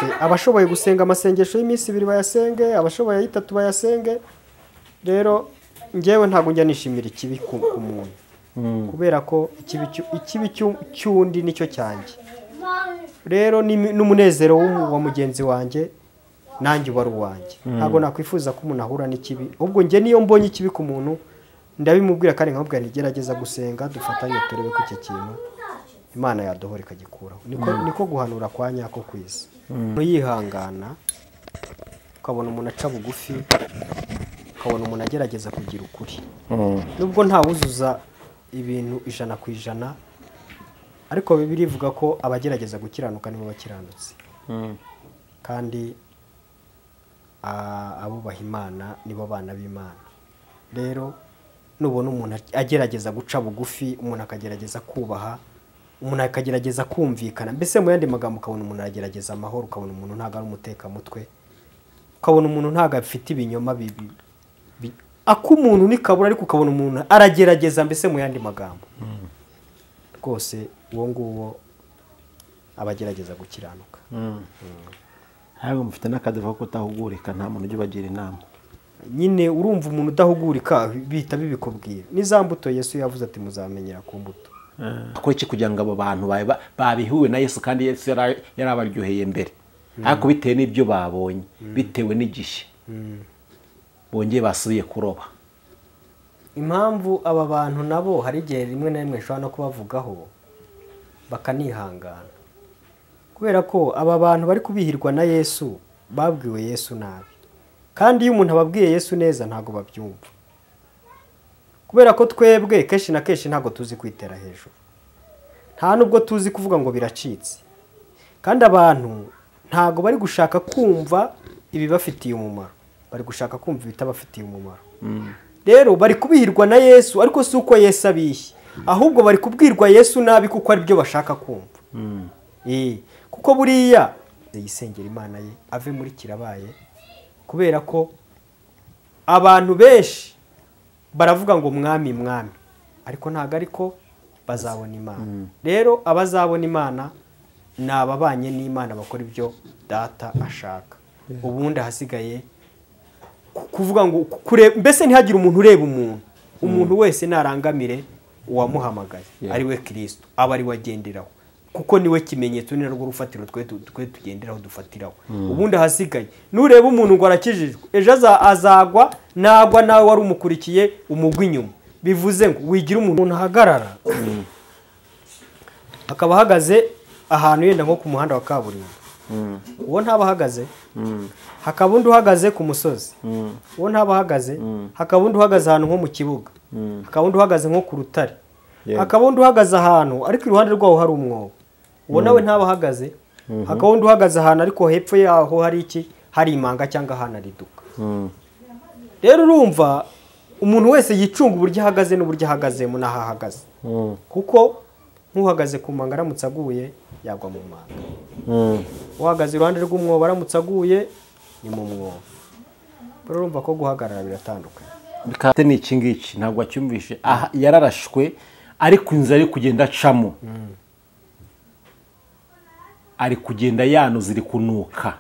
dufite abashoboye gusenga amasengesho y'iminsi 2 bayasenge, abashoboye 3 bayasenge. Rero ngewe ntabwo njya nishimira ikibi ku muntu, kubera ko ikibi cy'undi nicyo cyanjye. Rero n'umunezero wa mugenzi wanjye nanjye wari uwanjye. Ntabwo nakwifuza ko umuntu ahura n'ikibi, ubwo nge niyo mbonye ikibi ku muntu ndabimubwira kandi nkabwira ntigerageza gusenga, dufatanye turebe ko icyo kintu Imana yadohora ikagikuraho. Niko guhanura kwa nyako kwisi. Yihangana, ukabona umuntu aca bugufi, ukabona umuntu agerageza kugira ukuri. Nubwo ntawuzuza ibintu 100%, ariko Bibiliya ivuga ko abagerageza gukiranuka nibo bakiranutse. Kandi abubaha Imana nibo bana b'Imana. Rero nubona umuntu agerageza guca bugufi, umuntu akagerageza kubaha, umuntu akagerageza kumvikana, mbese mu yandi magambo ukabona umuntu aragerageza amahoro, ukabona umuntu ntago ari umutekamutwe, ukabona umuntu ntago afite ibinyoma akumuntu nikabura, ariko ukabona umuntu aragerageza, mbese mu yandi magambo rwose uwo nguwo abagerageza gukiranuka. Ntabwo mufite n'akadevo ko utahugurika, nta muntu ujya ubagira inama. Nyine urumva umuntu udahugurika bihita bibikubwira. N'iza mbuto Yesu yavuze ati muzamenyera ku mbuto. Akora iki kugira ngo abo bantu babihuwe na Yesu kandi Yesu yarabaryoheye mbere, ariko bitewe n'ibyo babonye, bitewe n'igihe bongeye basubiye kuroba. Impamvu aba bantu nabo hari igihe rimwe na rimwe nshobora no kubavugaho bakanihangana, kubera ko aba bantu bari kubihirwa na Yesu babwiwe Yesu nabi, kandi iyo umuntu ababwiye Yesu neza ntago babyumva, kubera ko twebwe kenshi na kenshi ntago tuzi kwitera hejuru, nta nubwo tuzi kuvuga ngo biracitse, kandi abantu ntago bari gushaka kumva ibibafitiye umumaro, bari gushaka kumva ibitabafitiye umumaro. Rero bari kubihirwa na Yesu, ariko si uko Yesu abihi, ahubwo bari kubwirwa Yesu nabi kuko ari byo bashaka kumva. Kuko buriya yisengera Imana ye ave muri kirabaye, kubera ko abantu benshi baravuga ngo mwami mwami, ariko ntago ariko bazabona Imana. Rero abazabona Imana ni ababanye n'Imana, bakora ibyo Data ashaka. Ubundi hasigaye kuvuga ngo mbese ntihagire umuntu ureba umuntu wese narangamire uwamuhamagaye, ari we Kristo, aba ari wagenderaho, kuko niwe kimenyetso ni narwo rufatiro twe tugenderaho dufatiraho. Ubundi hasigaye nureba umuntu ngo arakijijwe, ejo azagwa nagwa nawe wari umukurikiye umugwa inyuma. Bivuze ngo wigira umuntu ahagarara akaba ahagaze ahantu yenda nko ku muhanda wa kaburimbo, uwo ntaba ahagaze, hakaba undi uhagaze ku musozi, uwo ntaba ahagaze, hakaba undi uhagaze ahantu nko mu kibuga, hakaba undi uhagaze nko ku rutare, hakaba undi uhagaze ahantu ariko iruhande rwaho hari umwobo, uwo nawe ntaba ahagaze, hakaba undi uhagaze ahantu ariko hepfo yaho hari iki, hari imanga cyangwa ahantu ariduka. Rero urumva umuntu wese yicunga uburyo ahagaze n'uburyo ahagazemo n'aho ahagaze, kuko nk'uhagaze ku manga aramutse aguye yagwa mu manga, uhagaze iruhande rw'umwobo aramutse aguye ni mu mwobo. Rero urumva ko guhagarara biratandukanye. Bikate ni iki ngiki ntabwo acyumvishe, yararashwe ariko inzira ari kugenda acamo, ari kugenda yanuza iri kunuka.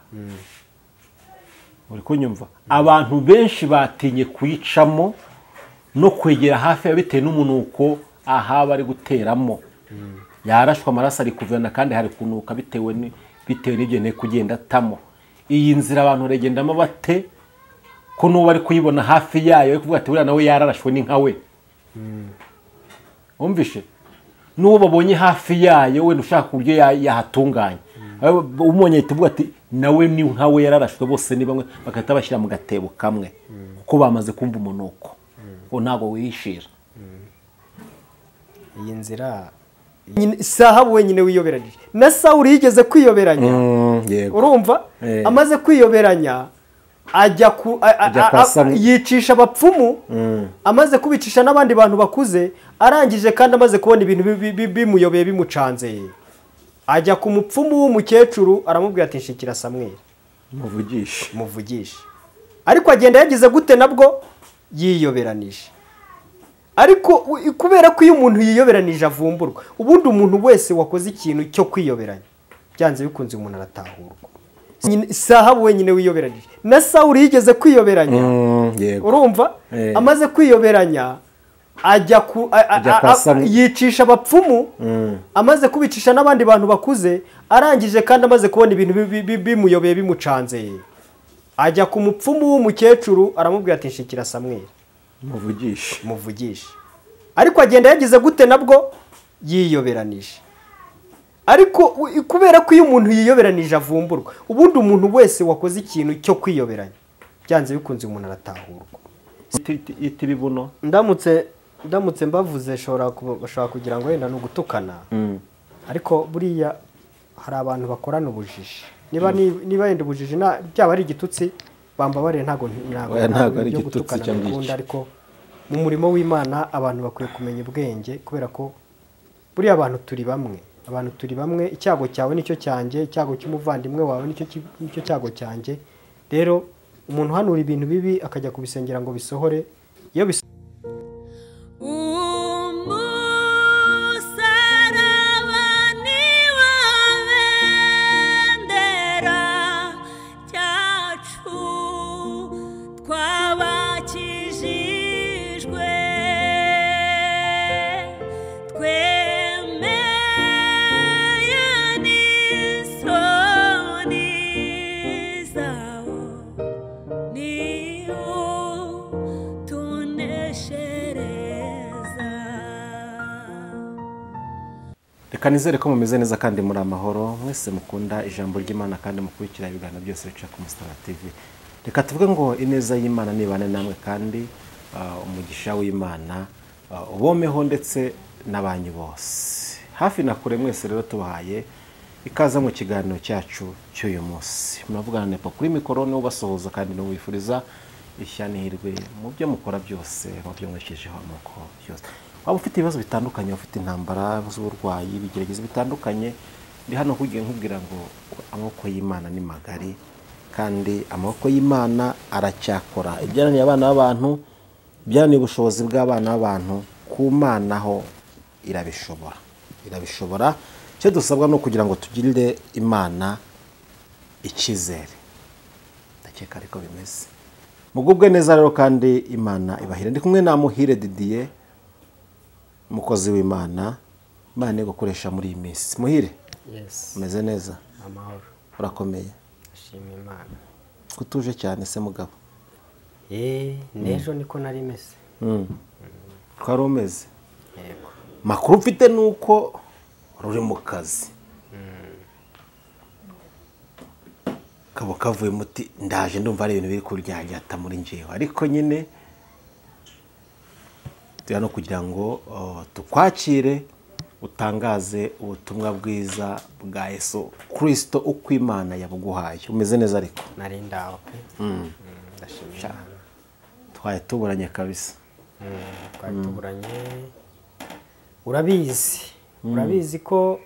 Uri kunyumva? Abantu benshi batinye kuyicamo no kwegera hafi bitewe n'umunuko aha bari guteramo. Yarashwe amaraso ari kuvana kandi hari kunuka bitewe n'ibyo ne kugenda tamo. Iyi nzira abantu regendamo bate ko no bari kuyibona hafi yayo, kuvuga ati buriya nawe yararashwe ni nkawe. Umvishe? N'uwo babonye hafi yayo we ushaka uburyo yahatunganya. Umonye tuvuga ati nawe ni nkawe yararashwe, bose ni bamwe bakahita bashyira mu gatebo kamwe kuko bamaze kumva umunuko. Ntago wihishira. Iyi nzira Sahabu wenyine wiyoberanije, na Sawuli yigeze kwiyoberanya. Urumva? Amaze kwiyoberanya ajya yicisha abapfumu, amaze kubicisha n'abandi bantu bakuze, arangije kandi amaze kubona ibintu bimuyobeye bimucanze, ajya ku mupfumu w'umukecuru aramubwira ati nshikira Samweli muvugishe. Ariko agenda yagize gute nabwo yiyoberanije. Ariko kubera ko iyo umuntu yiyoberanije avumburwa, ubundi umuntu wese wakoze ikintu cyo kwiyoberanya byanze bikunze umuntu aratahurwa. Sahabu wenyine wiyoberanije na Sawuli yigeze kwiyoberanya urumva amaze kwiyoberanya ajya yicisha abapfumu amaze kubicisha n'abandi bantu bakuze arangije kandi amaze kubona ibintu bimuyobeye bimucanze ajya ku mupfumu w'umukecuru aramubwira ati nshikira Samweli muvugishe ariko agenda yagize gute nabwo yiyoberanije ariko kubera ko iyo umuntu yiyoberanije avumburwa ubundi umuntu wese wakoze ikintu cyo kwiyoberanya byanze bikunze umuntu aratahurwa itibibuno ndamutse mbavuze bashobora kugira ngo wenda nugutukana ariko buriya hari abantu bakorana ubujiji niba yenda ubujiji byaba ari igitutsi bambabare ntago ari igitutsi cyangwa ariko mu murimo w'Imana abantu bakwiye kumenya ubwenge kubera ko buriya abantu turi bamwe icyago cyawe nicyo cyanjye icyago cy'umuvandimwe wawe nicyo cyago cyanjye rero umuntu hanura ibintu bibi akajya kubisengera ngo bisohore iyo kanizere ko mumeze neza kandi muri amahoro mwese mukunda ijambo ry'Imana kandi mukurikira ibiganiro byose bica ku Musaraba TV. Reka tuvuge ngo ineza y'Imana nibane namwe kandi umugisha w'Imana ubomeho ndetse n'abanyu bose. Hafi na kure mwese rero tubahaye ikaza mu kiganiro cyacu cy'uyu munsi. Muravugana nepo kuri mikoro no basohoza kandi no wifuriza ishyanihirwe mu byo mukora byose mu byo mweshejeho amoko byose. Waba ufite ibibazo bitandukanye, ufite intambara z'uburwayi, bigerageza bitandukanye, ndi hano kugiye nkubwira ngo amaboko y'Imana ni magari kandi amaboko y'Imana aracyakora. Ibyananiye abana b'abantu, byananiye ubushobozi bw'abana b'abantu, ku Mana ho irabishobora. Cyo dusabwa no kugira ngo tugirire Imana icyizere. Ndakeka ariko bimeze. Mugubwe neza rero kandi Imana ibahire. Ndi kumwe na Muhire Didier, umukozi w'Imana, Imana yo gukoresha muri iyi minsi. Muhire, umeze neza? Amahoro. Urakomeye? Ashimira Imana. Kutuje cyane se mugabo? Nejo niko nari meze. Twari umeze? Yego. Makuru mfite nuko ruri mu kazi. Kabo kavuye muti ndaje ndumva ari ibintu biri kuryajyata muri njewe, ariko nyine no kugira ngo tukwakire utangaze ubutumwa bwiza bwa Yesu Kristo uko Imana yabuguhaye. Umeze neza ariko? Nari ndaho pe. Ndashimira. Twaye tuburanye kabisa. Twaye tuburanye. Urabizi ko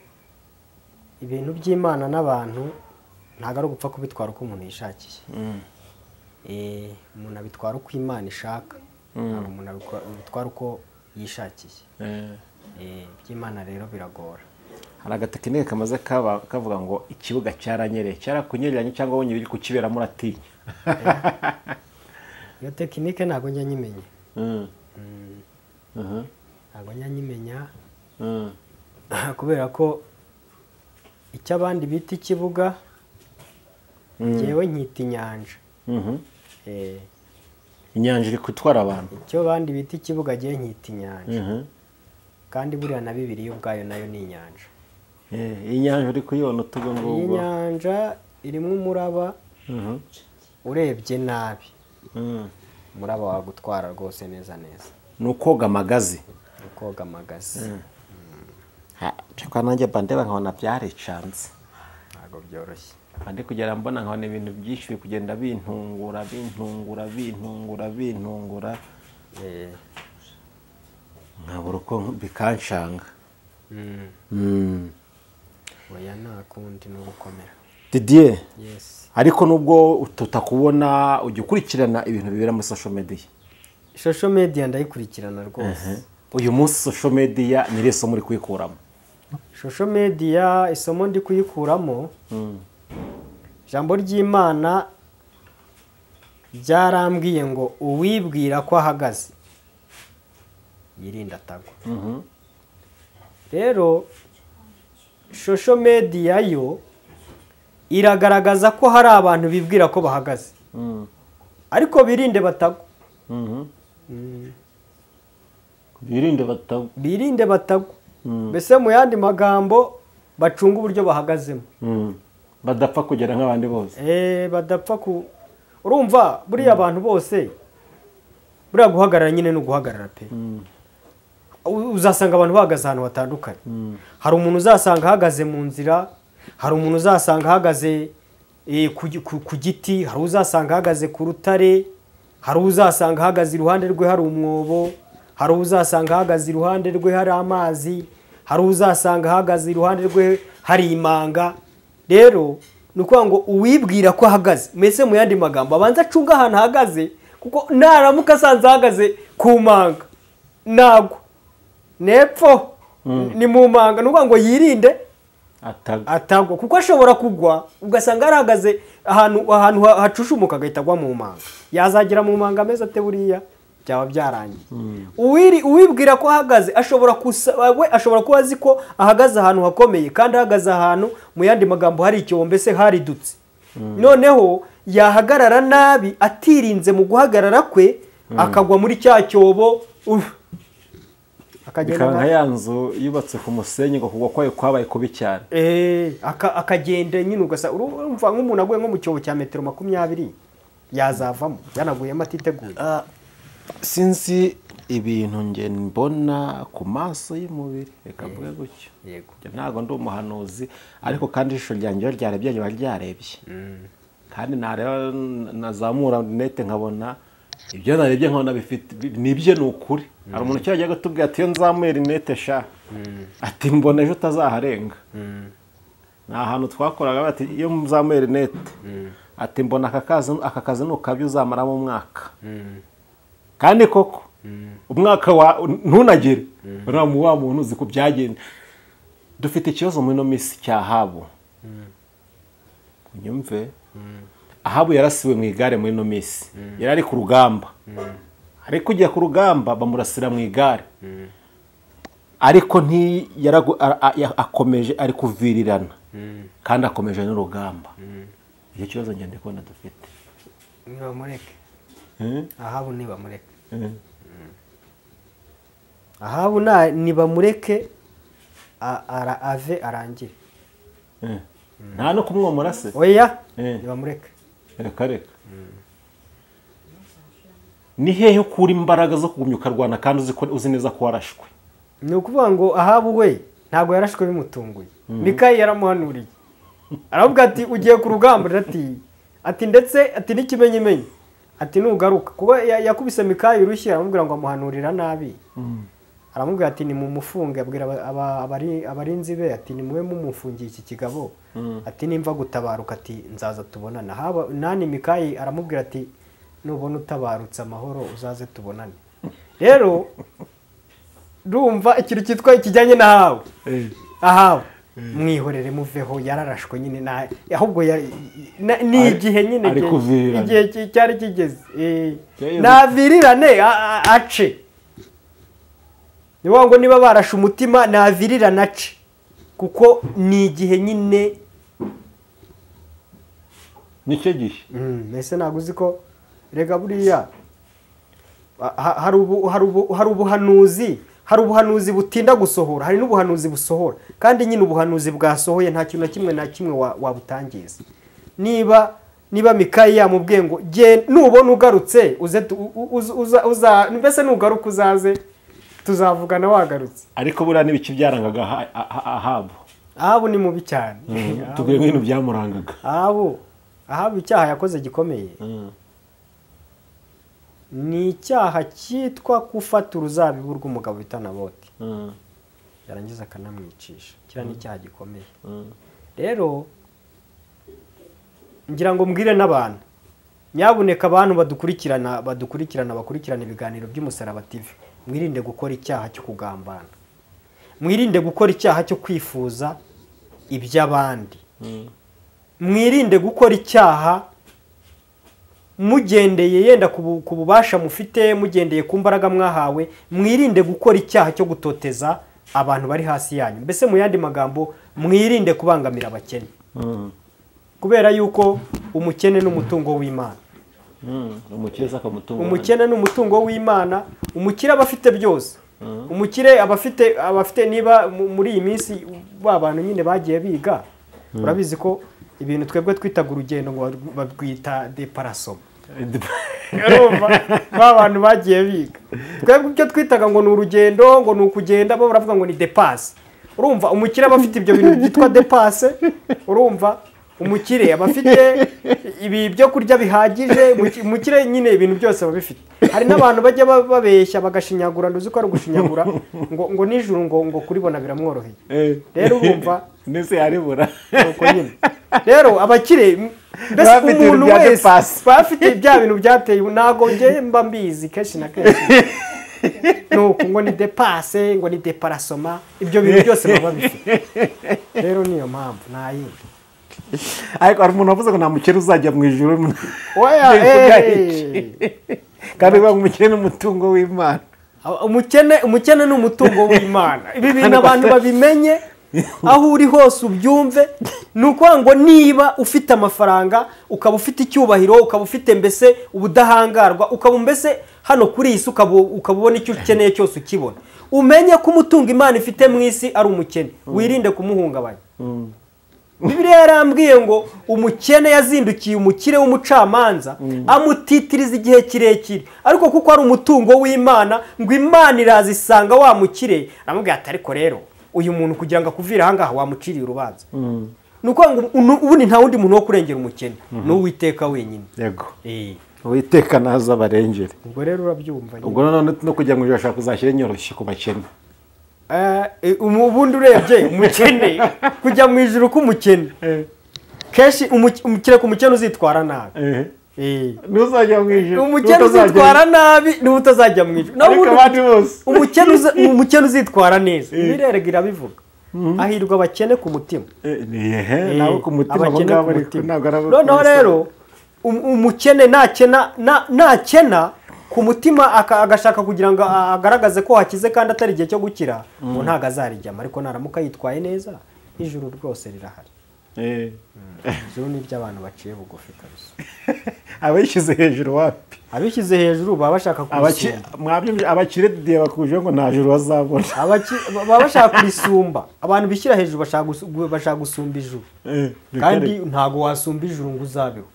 ibintu by'Imana n'abantu ntago ari gupfa kubitwara uko umuntu yishakiye. Umuntu abitwara uko Imana ishaka. Umuntu abitwara uko yishakiye. By'Imana rero biragora. Hari agatekinike kamaze kavuga ngo ikibuga cyaranyereye, cyarakunyereranye cyangwa wonye biri kukibera muratinya. Iyo tekinike ntago njya nyimenya. Ntago njya nyimenya. Kubera ko icyo abandi bita ikibuga jewe nkita inyanja. Inyanja iri gutwara abantu. Icyo abandi bita ikibuga jewe nkita inyanja. Kandi buriya na Bibiliya ubwayo nayo ni inyanja. Inyanja uri kuyibona utugo ngo inyanja irimo umuraba urebye nabi. Umuraba wagutwara rwose neza. Nukoga amagazi. Nukoga amagazi. Cyakwa nanjye bandeba nkabona byaricanze. Ntago byoroshye. Bandi kugera mbona nkabona ibintu byinshi biri kugenda bintungura. Nkabura uko bikanshanga. Oya nta kundi no gukomera. Didier. Yes. Ariko nubwo tutakubona ujya ukurikirana ibintu bibera muri social media. Social media ndayikurikirana rwose. Uyu munsi social media ni reso muri kuyikuramo. Social media isomo ndi kuyikuramo. ijambo ry'Imana byarambwiye ngo uwibwira ko ahagaze yirinda atagwa. Rero social media yo iragaragaza ko hari abantu bibwira ko bahagaze, ariko birinde batagwa. Birinde batagwa. Mbese mu yandi magambo bacunga uburyo bahagazemo, badapfa kugera nk'abandi bose. Badapfa urumva buriya abantu bose buriya guhagarara nyine no guhagarara pe. Uzasanga abantu bahagaze ahantu hatandukanye. Hari umuntu uzasanga ahagaze mu nzira, hari umuntu uzasanga ahagaze ku giti, hari uzasanga ahagaze ku rutare, hari uzasanga ahagaze iruhande rwe hari umwobo, hari uzasanga ahagaze iruhande rwe hari amazi, hari uzasanga ahagaze iruhande rwe hari imanga. Rero ni ukuvuga ngo uwibwira ko ahagaze, mbese mu yandi magambo abanza acunga ahantu ahagaze, kuko naramuka asanze ahagaze ku manga nagwa nepfo ni mu manga. Ni ukuvuga ngo yirinde atagwa, kuko ashobora kugwa ugasanga arahagaze ahantu hacushumuka agahita agwa mu manga. Yazagera mu manga ameze ate buriya byaba byarangiye. Uwibwira ko ahagaze ashobora kuba azi ko ahagaze ahantu hakomeye, kandi ahagaze ahantu mu yandi magambo hari icyobo, mbese haridutse. Noneho yahagarara nabi atirinze mu guhagarara kwe, akagwa muri cya cyobo, akagenda nka ya nzu yubatse ku musenyi ngo kugwa kwayo kwabaye kubi cyane. Akagenda nyine ugasa urumva nk'umuntu aguye nko mu cyobo cya metero 20 yazavamo yanaguyemo atiteguye. Sinzi ibintu nge mbona ku maso y'umubiri, reka mvuge gutyo. Yego, ntago ndi umuhanuzi, ariko kandi ijisho ryanjye ryarebye ryarebye. Kandi nareba nazamura nete nkabona ibyo narebye nkabona bifite nibye n'ukuri. Hari umuntu cyajya gatubwira ati yo nzamuye nete sha, ati mbona ejo tazaharenga. Na hantu twakoraga bati iyo mzamuye nete, ati mbona aka kazi nukabyo uzamara mu mwaka. Kandi koko umwaka ntunagire uramu wa muntu uzi ko byagenda. Dufite ikibazo muri no misi cya Ahabu. Unyumve, Ahabu yarasiwe mu igare muri no misi, yarari ku rugamba. Ariko ugiye ku rugamba bamurasira mu igare, ariko akomeje ari kuvirirana, kandi akomeje n'urugamba. Icyo kibazo ngende kubona dufite. Nibamureke Ahabu, nibamureke Ahabu nibamureke ave arangire. Nta no kumwomora se. Oya, nibamureke. Reka ni hehe ukura imbaraga zo kugumya ukarwana kandi uzi neza ko warashwe? Ni ukuvuga ngo Ahabu we ntabwo yarashwe bimutunguye. Mikayi yaramuhanuriye, aravuga ati ugiye ku rugamba, ati ndetse ati n'ikimenyimenyi, ati nugaruka, kuko yakubise Mikayi urushyi aramubwira ngo amuhanurira nabi. Aramubwira ati ni mu mufunge, abwira abarinzi be ati ni muwe mumufungiye iki kigabo, ati nimva gutabaruka ati nzaza tubonana. Nani Mikayi aramubwira ati nubona utabarutse amahoro uzaze tubonane. Rero rumva ikintu cyitwa kijyanye na Ahabu mwihorere muveho, yararashwe nyine, ahubwo ni igihe nyine igihe cyari kigeze, navirirane ace. Niba ngo niba barashe umutima navirirane ace, kuko ni igihe nyine nicyo gihe. Mbese ntabwo uzi ko rega buriya hari ubuhanuzi butinda gusohora, hari n'ubuhanuzi busohora, kandi nyine ubuhanuzi bwasohoye nta kintu na kimwe wabutangiza. Niba Mikayi yamubwiye ngo nubona ugarutse mbese nugaruka uzaze tuzavugana wagarutse. Ariko buriya n'ibiki byarangaga Ahabu ni mubi cyane. Tubwire nk'ibintu byamurangaga. Ahabu icyaha yakoze gikomeye ni icyaha cyitwa gufata uruzabibu rw'umugabo bita Naboti, yarangiza akanamwicisha. Kiriya ni icyaha gikomeye. Rero ngira ngo mbwire n'abantu, nyabuneka abantu bakurikirana ibiganiro by'Umusaraba TV, mwirinde gukora icyaha cyo kugambana, mwirinde gukora icyaha cyo kwifuza iby'abandi. mwirinde gukora icyaha mugendeye yenda ku bubasha mufite, mugendeye ku mbaraga mwahawe, mwirinde gukora icyaha cyo gutoteza abantu bari hasi yanyu. Mbese mu yandi magambo, mwirinde kubangamira abakene, kubera yuko umukene n'umutungo w'Imana. Umukene n'umutungo w'Imana. Umukire aba afite byose. Umukire aba afite niba muri iyi minsi abantu nyine bagiye biga, urabizi ko ibintu twebwe twitaga urugendo ngo babwita deparasoma. Abantu bagiye biga, twebwe ibyo twitaga ngo ni urugendo, ngo ni ukugenda, bo baravuga ngo ni depase. Urumva umukire aba afite ibyo bintu byitwa depase. Urumva umukire aba afite ibi byo kurya bihagije. Umukire nyine ibintu byose aba bifite. Hari n'abantu bajya babeshya bagashinyagura, nduzi ko ari ugushinyagura, ngo nijuru ngo kuribona biramworoheye. Rero urumva nese yaribura uko nyine. Rero abakire mbese umuntu wese bafite bya bintu byateye, ntago ngiye mba mbizi kenshi na kenshi. Nuko ngo ni depase, ngo ni deparasoma, ibyo bintu byose baba bifite. Rero niyo mpamvu nayindi. Ariko hari umuntu wavuze ngo nta mukene uzajya mu ijuru. Oya, kandi ngo umukene n'umutungo w'Imana. Umukene n'umutungo w'Imana. Ibi bintu abantu babimenye, aho uri hose ubyumve. Nuko ngo niba ufite amafaranga, ukaba ufite icyubahiro, ukaba ufite mbese ubudahangarwa, ukaba mbese hano kuri iyi si ukabubona icyo ukeneye cyose ukibona, umenye ko umutungo Imana ifite mu isi ari umukene. Wirinde kumuhungabanya. Bibiliya yarambwiye ngo umukene yazindukiye umukire w'umucamanza, amutitiriza igihe kirekire, ariko kuko ari umutungo w'Imana, ngo Imana irazisanga wa mukire, aramubwira ati ariko rero uyu muntu kugira ngo akuvire aha ngaha wamuciriye urubanza. Nuko ngo ubundi nta wundi muntu wo kurengera umukene, n'Uwiteka wenyine. Yego, Uwiteka naza abarengere. Ubwo rero urabyumva. Ubwo none no kujya mu ijuru ashaka kuzashyira inyoroshye ku bakene. Ubundi urebye umukene kujya mu ijuru k'umukene, kenshi umukire ku mukene uzitwara nabi. Ntuzajya mu ijuru. Umukene uzitwara nabi niwe utazajya mu ijuru. Ariko abandi bose umukene uzitwara neza. Ibirerega irabivuga. Ahirwa abakene ku mutima. Nawe ku mutima abo ngabo ntabwo arabo. Noneho rero umukene nakena ku mutima agashaka kugira ngo agaragaze ko hakize kandi atari igihe cyo gukira, ngo ntago azarijyama. Ariko naramuka yitwaye neza, ijuru rwose rirahari. Ijuru ni iby'abantu baciye bugufi kabisa. Abishyize hejuru wapi? Abishyize hejuru baba bashaka kurisumba. Abakire diye bakuje ngo nta juru bazabona. Baba bashaka kurisumba. Abantu bishyira hejuru bashaka gusumba ijuru, kandi ntago wasumba ijuru ngo uzabeho.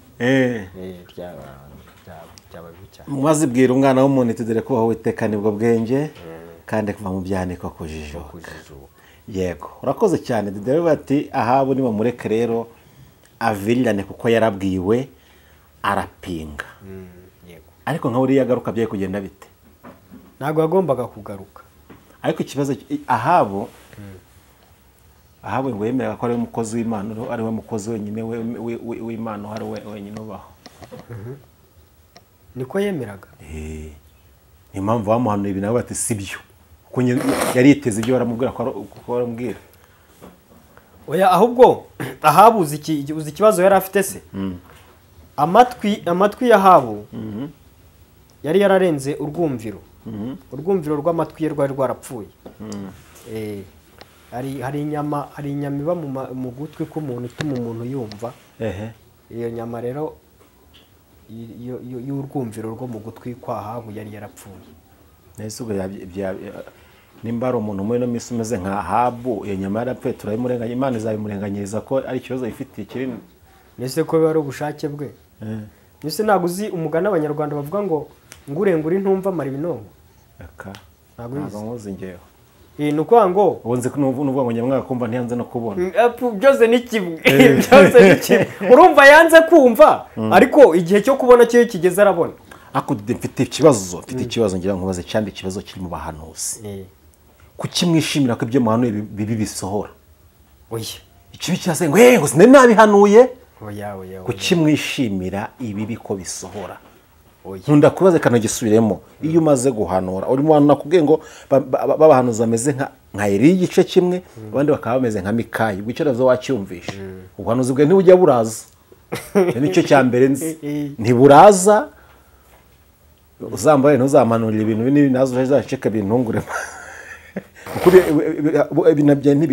Mwazibwira umwana w'umuntu iti dore ko wowe Uwiteka nibwo bwenge, kandi kuva mu byaniko kujijuka. Yego, urakoze cyane. Dore bati Ahabu nibamureke rero avirirane kuko yarabwiwe arapinga. Ariko nka uriya agaruka byaye kugenda bite? Ntago yagombaga kugaruka. Ariko ikibazo Ahabu ngo yemera ko ari umukozi w'Imana, ari we mukozi wenyine w'Imana, hari we wenyine ubaho. Niko yemeraga. Ni mpamvu bamuhanuye ibintu bati sibyo, kuko yari yiteze ibyo baramubwira ko baramubwira. Oya, ahubwo Ahabu uzi ikibazo yari afite se. Amatwi ya Ahabu yari yararenze urwumviro. Urwumviro rw'amatwi ye rwari rwarapfuye. Hari inyama iba mu gutwi k'umuntu ituma umuntu yumva. Iyo nyama rero y'urwumviro rwo mu gutwi kwa Ahabu yari yarapfuye. Nese ubwo nimba ari umuntu muri no minsi umeze nka Ahabu, iyo nyama yarapfuye, turayimurenganya. Imana izabimurenganyiriza ko ari ikibazo yifitiye kinini. Nese ko biba ari ubushake bwe. Nese ntabwo uzi umugani Abanyarwanda bavuga ngo ngurengura intumva mara ibinonko. Ntabwo nkuzi ngewe. Nuko ngo ubunze nuvuga ngo nyamwaka kumva ntiyanze no kubona. Byose ni kimwe. Urumva yanze kumva, ariko igihe cyo kubona cyo kigeze arabona. Ako mfite ikibazo ngira ngo baze cyane ikibazo kiri mu bahanuzi. Kuki mwishimira ko ibyo muhanuye bibi bisohora? Oya. Ikibi cyase ngo ngo sine nabihanuye. Oya. Kuki mwishimira ibibi ko bisohora? Nkunda kubaza kana gisubiremo. Iyo umaze guhanura uri mu bantu nakubwiye ngo babahanuza ameze nka Eliya igice kimwe abandi bakaba bameze nka Mikayi wicarazo wacyumvisha ubuhanuzi bwe ntibujya buraza nicyo cya mbere nzi ntiburaza uzambaye ntuzamanurira ibintu binini nazo uzaceka bintungure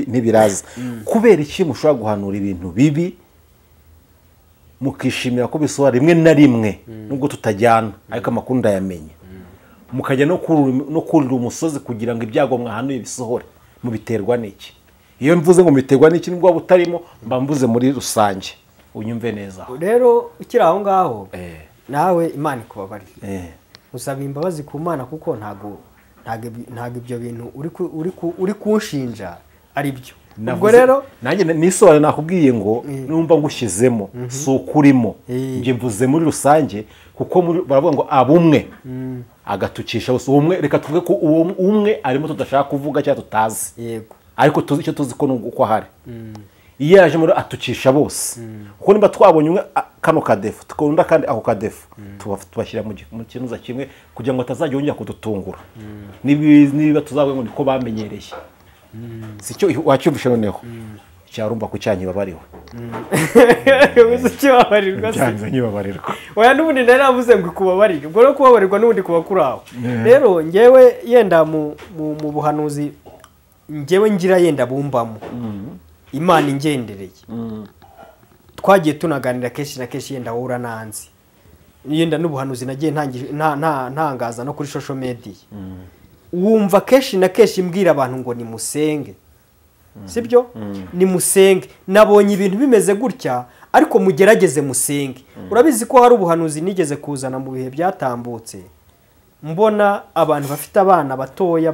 ntibiraza kubera iki mushobora guhanura ibintu bibi mukishimira ko bisohora rimwe na rimwe nubwo tutajyana ariko amakuru ndayamenya mukajya no kurira umusozi kugira ngo ibyago mwahanuye bisohore mubiterwa n'iki iyo mvuze ngo mubiterwa n'iki nubwo butarimo mba mvuze muri rusange unyumve neza rero ukiri aho ngaho nawe Imana ikubabarire usaba imbabazi ku Mana kuko ntago ibyo bintu uri kunshinja ari byo ubwo rero nanjye nisobanura nakubwiye ngo numva ngushyizemo si ukurimo njye mvuze muri rusange kuko baravuga ngo abumwe agatukisha bose umwe reka tuvuge ko uwo umwe arimo tudashaka kuvuga cyangwa tutazi yego ariko tuzi icyo tuzi ko nuko ahari iyo yaje muri atukisha bose kuko nimba twabonye umwe kano kadefu tukunda kandi ako kadefu tubashyira mu kinuza kimwe kugira ngo atazajya yongera kudutungura niba tuzavuga ngo niko bamenyereye sicyo wacyumvishe noneho cyarumva ku cyanyi babariwe uzi cyabarirwa cyanze nyibabarirwa oya nubundi naravuze ngo kubabarirwa ubwo no kubabarirwa nubundi kuba kuraho rero ngewe yenda mu buhanuzi ngewe ngira yenda bumbamo Imana ingendereye twagiye tunaganira kenshi na kenshi yenda wowe urananzi yenda n'ubuhanuzi nagiye ntangaza no kuri social media wumva kenshi na kenshi mbwira abantu ngo nimusenge sibyo nimusenge nabonye ibintu bimeze gutya ariko mugerageze musenge urabizi ko hari ubuhanuzi nigeze kuzana mu bihe byatambutse mbona abantu bafite abana batoya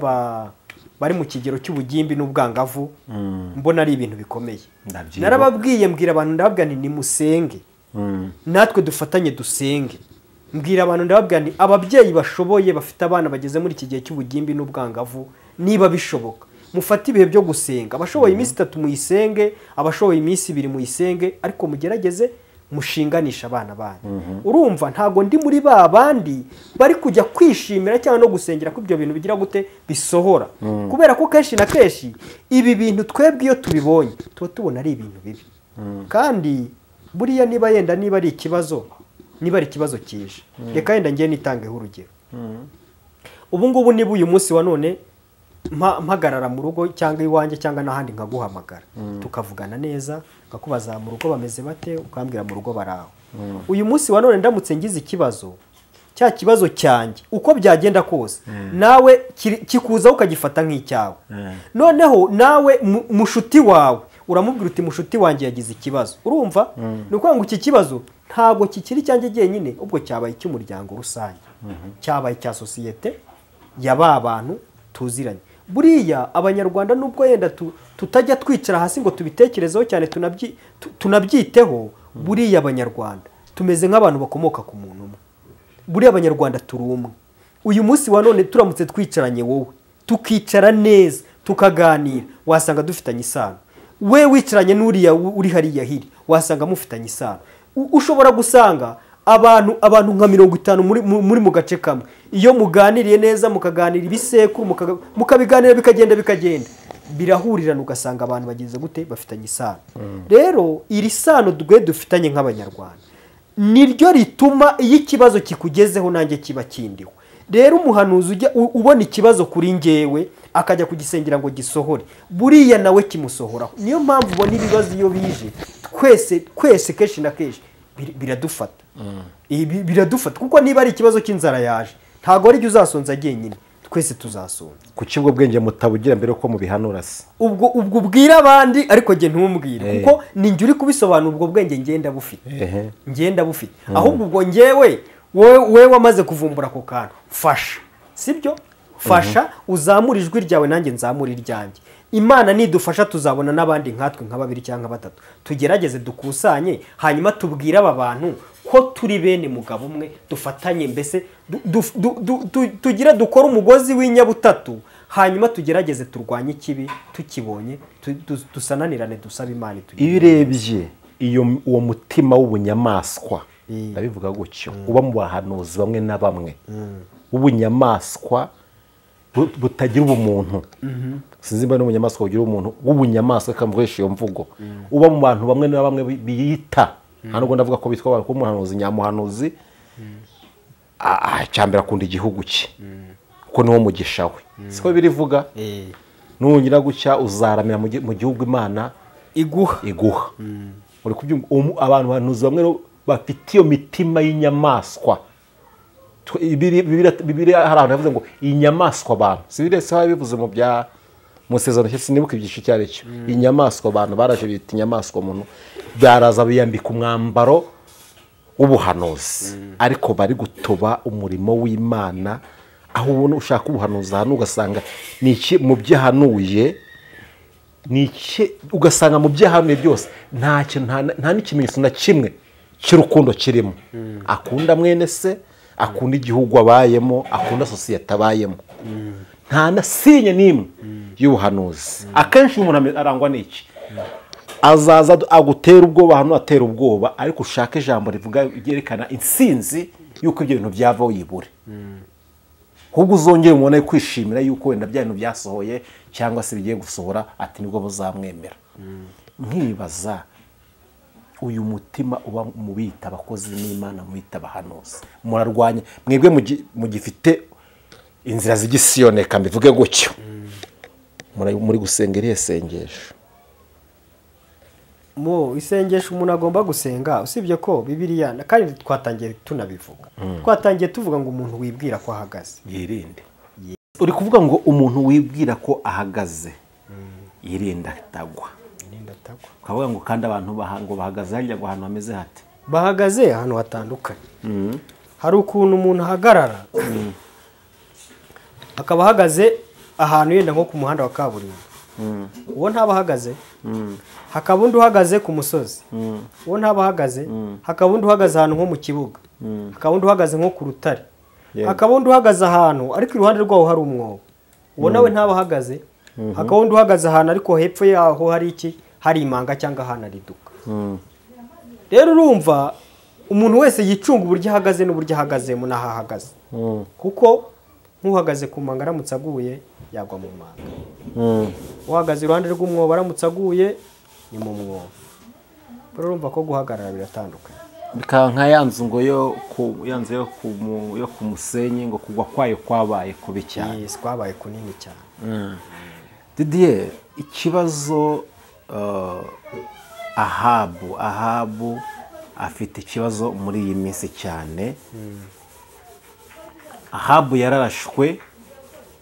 bari mu kigero cy'ubugimbi n'ubwangavu mbona ari ibintu bikomeye narababwiye mbwira abantu ndababwira nti nimusenge natwe dufatanye dusenge mbwira abantu ndababwira nti ababyeyi bashoboye bafite abana bageze muri iki gihe cy'ubugimbi n'ubwangavu niba bishoboka mufate ibihe byo gusenga abashoboye iminsi 3 muyisenge abashoboye iminsi 2 muyisenge ariko mugerageze mushinganisha abana banyu urumva ntago ndi muri ba bandi bari kujya kwishimira cyangwa no gusengera ko ibyo bintu bigira gute bisohora kubera ko kenshi na kenshi ibi bintu twebwe iyo tubibonye tuba tubona ari ibintu bibi kandi buriya niba ari ikibazo kije reka yenda ngiye nitangeho urugero ubu ngubu niba uyu munsi wa none mpagarara mu rugo cyangwa iwanjye cyangwa n'ahandi nkaguhamagara tukavugana neza ngakubaza mu rugo bameze bate ukambwira mu rugo baraho uyu munsi wa none ndamutse ngize ikibazo cya kibazo cyanjye uko byagenda kose nawe kikuza ukagifata nk'icyawe noneho nawe mushuti wawe uramubwira uti mushuti wanjye yagize ikibazo urumva ni ukuvuga ngo iki kibazo ntabwo kikiri cyanjye jyenyine ubwo cyabaye icy'umuryango rusange cyabaye cya sosiyete ya ba bantu tuziranye buriya abanyarwanda nubwo yenda tutajya twicara hasi ngo tubitekerezeho cyane tunabyiteho buriya abanyarwanda tumeze nk'abantu bakomoka ku muntu umwe buriya abanyarwanda turi umwe uyu munsi wa none turamutse twicaranye wowe tukicara neza tukaganira wasanga dufitanye isano we wicaranye n'uriya uri hariya hiri wasanga mufitanye isano ushobora gusanga abantu nka 50 muri mu gace kamwe iyo muganiriye neza mukaganira ibisekuru mukabiganira bikagenda birahurirana ugasanga abantu bagize gute bafitanye isano rero iri sano dufitanye nk'abanyarwanda niryo rituma iyo ikibazo kikugezeho nanjye kiba kindiho rero umuhanuzi ujya ubona ikibazo kuri ngewe akajya kugisengera ngo gisohore buriya nawe kimusohoraho niyo mpamvu ubona ibibazo iyo bije twese kenshi na kenshi biradufata biradufata kuko niba ari ikibazo cy'inzara yaje ntago ari uzasonza jyenyine twese tuzasonza ku kibwo bwenge mutabugira mbere ko mubihanura se ubwo ubwira abandi ariko jye ntumbwire kuko ninjye uri kubisobanura ubwo bwenge ngenda bufite ahubwo ubwo ngewe wowe wamaze kuvumbura ako kantu fasha sibyo fasha uzamura ijwi ryawe nanjye nzamura iryanjye Imana nidufasha tuzabona n'abandi nkatwe nka 2 cyangwa 3 tugerageze dukusanye hanyuma tubwira aba bantu ko turi bene mugabo umwe dufatanye mbese tugira dukora umugozi w'inyabutatu hanyuma tugerageze turwanye ikibi tukibonye dusananirane dusaba Imana iyo urebye uwo mutima w'ubunyamaswa ndabivuga gutyo uba mu bahanuzi bamwe na bamwe w'ubunyamaswa butagira ubumuntu. Sinzi mba n'umunyamaswa ugira umuntu w'ubunyamaswa kamukoresha iyo mvugo. Uba mu bantu bamwe na bamwe biyita, nta nubwo ndavuga ko bitwa ko umuhanuzi nyamuhanuzi, cyambere akunda igihugu cye kuko niwo mugisha we, siko birivuga. Nungira gucya uzaramira mu gihugu Imana iguha. Uri kubyumva, abantu bahanuzi bamwe bafite iyo mitima y'inyamaswa. Bibiri hari abantu bavuze ngo inyamaswa abantu, si biretse aho bivuze mu sezerano cye, sinibuka ibyiciro icyo ari cyo. Inyamaswa abantu baraje bita inyamaswa umuntu, baraza biyambika umwambaro w'ubuhanuzi, ariko bari gutoba umurimo w'Imana. Aho ubona ushaka ubuhanuzi ahantu ugasanga ni iki mu byahanuye, ni iki ugasanga mu byahanuye byose nta n'ikimenyetso na kimwe cy'urukundo kirimo. Akunda mwene se, akunda igihugu abayemo, akunda sosiyete abayemo, nta na sinye n'imwe y'ubuhanuzi. Akenshi umuntu arangwa n'iki? Azaza agutera ubwoba, hano atera ubwoba, ariko ushaka ijambo rivuga ryerekana intsinzi y'uko ibyo bintu byavaho yibure. Ahubwo uzongera umubona kwishimira yuko wenda bya bintu byasohoye cyangwa se bigiye gusohora, ati nibwo buzamwemera. Nkibaza uyu mutima uba mu bita abakozi n'Imana, mu bita abahanuzi, murarwanya mwebwe mugifite inzira z'igisiyoneka, mbivuge gutyo, muri gusenga irihe sengesho? Mu isengesho umuntu agomba gusenga, usibye ko Bibiliya kandi twatangiye tunabivuga, twatangiye tuvuga ngo umuntu wibwira ko ahagaze yirinde. Uri kuvuga ngo umuntu wibwira ko ahagaze yirinda atagwa. Ukavuga ngo kandi abantu ngo bahagaze hajya ngo ahantu hameze hate? Bahagaze ahantu hatandukanye. Hari ukuntu umuntu ahagarara akaba ahagaze ahantu yenda nko ku muhanda wa kaburimbo, uwo ntaba ahagaze. Hakaba undi uhagaze ku musozi, uwo ntaba ahagaze. Hakaba undi uhagaze ahantu nko mu kibuga, hakaba undi uhagaze nko ku rutare, hakaba undi uhagaze ahantu ariko iruhande rwaho hari umwobo, uwo nawe ntaba ahagaze. Hakaba undi uhagaze ahantu ariko hepfo yaho hari iki, hari imanga cyangwa ahantu ariduka. Rero urumva umuntu wese yicunga uburyo ahagaze n'uburyo ahagazemo n'aho ahagaze, kuko nk'uhagaze ku manga aramutse aguye yagwa mu manga, uhagaze iruhande rw'umwobo aramutse aguye ni mu mwobo. Urumva ko guhagarara biratandukanye. Bikaba nka yanzu ngo yo ku musenyi ngo kugwa kwayo kwabaye kubi cyane. Yes, kwabaye kunini cyane. Didier, ikibazo Ahabu afite ikibazo muri iyi minsi cyane. Ahabu yararashwe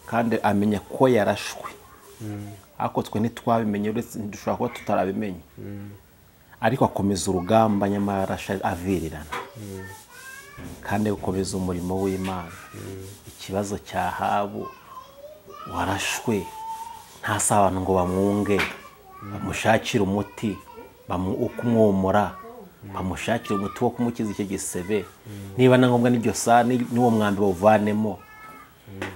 kandi amenya ko yarashwe, ariko twe ntitwabimenye, uretse dushobora kuba tutarabimenye. Ariko akomeza urugamba nyamara avirirana kandi gukomeza umurimo w'Imana. Ikibazo cya Ahabu, warashwe, ntasa abantu ngo bamwunge, bamushakire umuti, ukumwomora, bamushakire umuti wo kumukiza icyo gisebe, niba na ngombwa n'ibyo n'uwo mwambi bawuvanemo.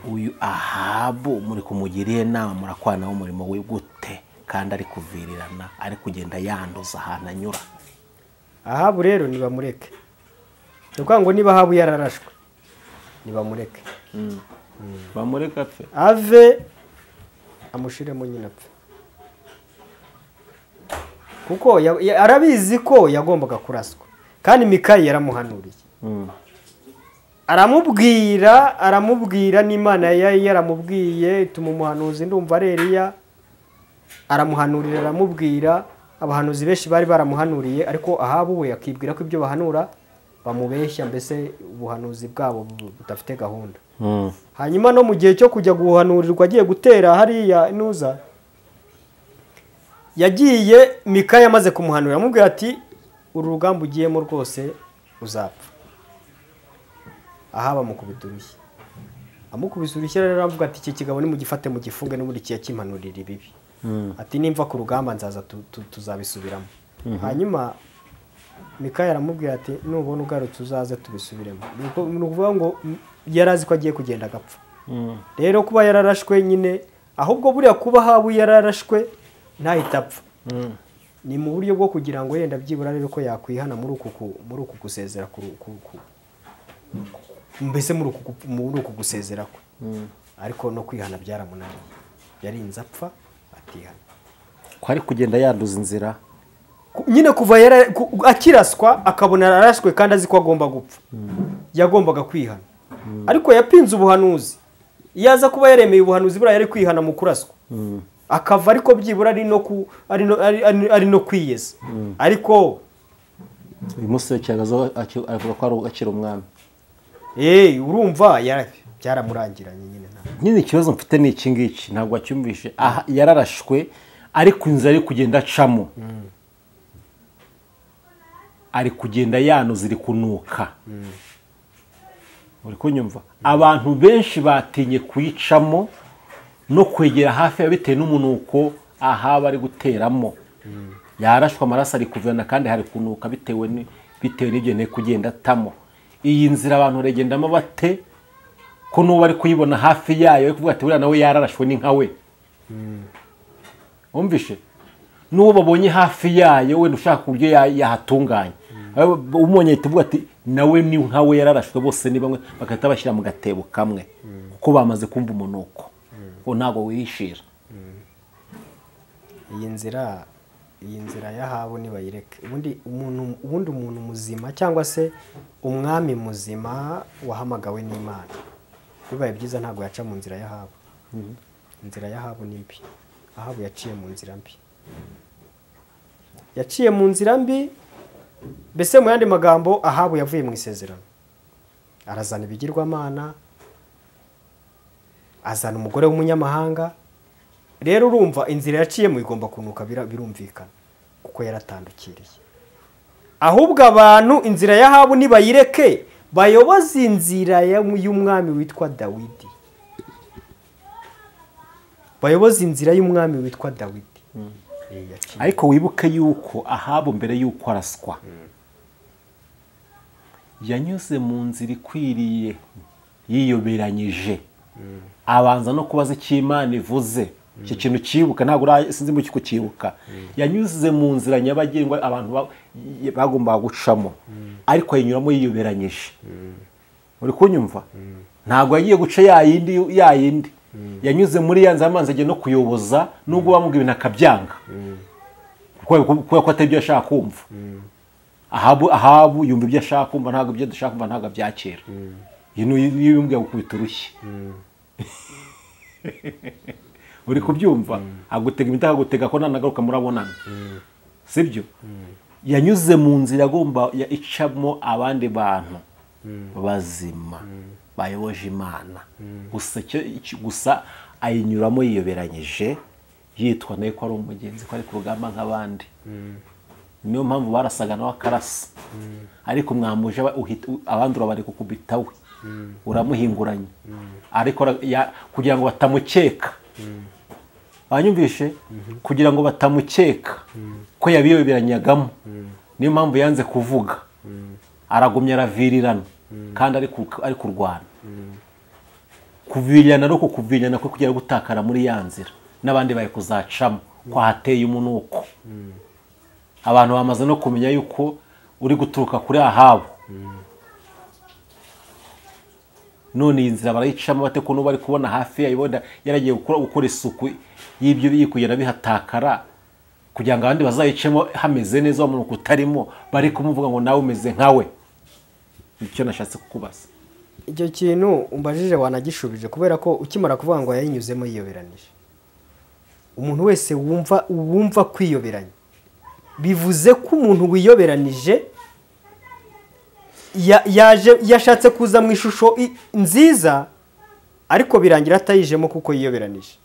Uyu Ahabu muri kumugiriye inama, murakwana umurimo we gute kandi ari kuvirirana, ari kugenda yanduza ahantu anyura? Ahabu rero nibamureke. Nukuvuga ngo niba Ahabu yararashwe nibamureke. Bamureka apfe, ave amushiremo nyine apfe, kuko arabizi ko yagombaga kuraswa kandi Mikaya yaramuhanuriye. Aramubwira n'Imana yaramubwiye, ituma umuhanuzi ndumva ari Eliya, aramuhanurira, aramubwira. Abahanuzi benshi bari baramuhanuriye, ariko Ahabu we akibwira ko ibyo bahanura bamubeshya, mbese ubuhanuzi bwabo budafite gahunda. Hanyuma no mu gihe cyo kujya guhanurirwa agiye gutera hariya inuza, yagiye Mikaya amaze kumuhanurira, amubwira ati uru rugamba ugiyemo rwose uzapfa. Ahaba amukubita urushyi, rero aravuga ati iki kigabo nimugifate mugifunge n'ubundi kiyakimpanurira ibibi. Ati nimva ku rugamba nzaza tuzabisubiramo. Hanyuma Mikaya aramubwira ati nubona ugarutse uzaze tubisubiremo. Ni ukuvuga ngo yarazi ko agiye kugenda agapfa. Rero kuba yararashwe nyine, ahubwo buriya kuba Ahabu yararashwe ntahita apfa, ni mu buryo bwo kugira ngo yenda byibura rero ko yakwihana muri uku gusezera mbese muri uku gusezera kwe. ariko no kwihana byaramunaniye, yarinze apfa atihana. ko ari kugenda yanduza inzira Nyine kuva akiraswa akabona ararashwe kandi azi ko agomba gupfa, yagombaga kwihana. Ariko yapinze ubuhanuzi, yaza kuba yaremeye ubuhanuzi buriya yari kwihana mu kuraswa, akava ariko byibura ari no kwiyeza. Ariko uyu musore cyagazo avuga ko akiri umwami. Urumva byaramurangiranye nyine. Nyine ikibazo mfite ni iki ngiki, ntabwo acyumvishe. Yararashwe ariko inzira ari kugenda acamo, ari kugenda yanuza, iri kunuka. Uri kunyumva? Abantu benshi batinye kuyicamo no kwegera hafi ya bitewe n'umunuko ahaba ari guteramo. Yarashwe amaraso ari kuvana kandi hari kunuka bitewe n'ibyo ne kugenda atamo. Iyi nzira abantu regendamo bate ko n'ubu ari kuyibona hafi yayo, kuvuga ati buriya nawe yararashwe ni nkawe. Umvishe? N'uwo babonye hafi yayo wenda ushaka uburyo yahatunganya, umonye tuvuga ati nawe ni nkawe yararashwe, bose ni bamwe, bagahita bashyira mu gatebo kamwe kuko bamaze kumva umunuko ko ntago wihishira. Iyi nzira y'Ahabu nibayireke. Ubundi umuntu muzima cyangwa se umwami muzima wahamagawe n'Imana, bibaye byiza ntabwo yaca mu nzira y'Ahabu. Inzira y'Ahabu ni mbi. Ahabu yaciye mu nzira mbi, yaciye mu nzira mbi. Mbese mu yandi magambo, Ahabu yavuye mu isezerano, arazana ibigirwamana, azana umugore w'umunyamahanga. Rero urumva inzira yaciyemo igomba kunuka, birumvikana kuko yaratandukiriye. Ahubwo abantu inzira y'Ahabu nibayireke, bayoboza inzira y'umwami witwa Dawidi, bayoboza inzira y'umwami witwa Dawidi. Ariko wibuke yuko Ahabu mbere yuko araswa yanyuze mu nzira ikwiriye, yiyoberanyije, abanza no kubaza icyo Imana ivuze. Iki kintu cyibuka ntabwo sinzi mu kiko cyibuka. Yanyuze mu nzira nyabagendwa abantu bagomba gucamo, ariko ayinyuramo yiyoberanyije. Uri kunyumva? Ntabwo yagiye guca yayindi. Yanyuze muri ya nzira amanza agiye no kuyoboza, nubwo bamubwira ibintu akabyanga kuko atari ibyo ashaka kumva. Ahabu yumva ibyo ashaka kumva, ntabwo ibyo dushaka kumva ntabwo abyakira. Iyo yumbwiye gukubita urushyi uri kubyumva, agutega imitaka, agutega ko nanagaruka murabonana, sibyo? Yanyuze mu nzira agomba icamo abandi bantu bazima bayoboje Imana, gusa ayinyuramo yiyoberanyije, yitwa nawe ko ari umugenzi, ko ari ku rugamba nk'abandi. Niyo mpamvu barasaga nawe akarasa, ariko mwamuje abandi urabari kukubita we, uramuhinguranye, ariko kugira ngo batamukeka. Banyumvishe? Kugira ngo batamukeka ko yabiyoberanyagamo, niyo mpamvu yanze kuvuga, aragumya aravirirana kandi ari kurwana. Kuvirirana no kukuvirirana ko kugira gutakara muri ya nzira n'abandi baye kuzacamo, ko hateye umunuko. Abantu bamaze no kumenya yuko uri guturuka kuri Ahabu. None iyi nzira barayicamo bate ko n'ubu bari kubona hafi yayibona yaragiye gukora isuku y'ibyo biyikugera bihatakara, kugira ngo abandi bazayicemo hameze neza, umunuko utarimo, bari kumuvuga ngo nawe umeze nkawe. Icyo nashatse kukubaza. Icyo kintu umbajije wanagishubije, kubera ko ukimara kuvuga ngo yayinyuzemo yiyoberanije. Umuntu wese wumva kwiyoberanya, bivuze ko umuntu wiyoberanije yashatse kuza mu ishusho nziza, ariko birangira atayijemo kuko yiyoberanije.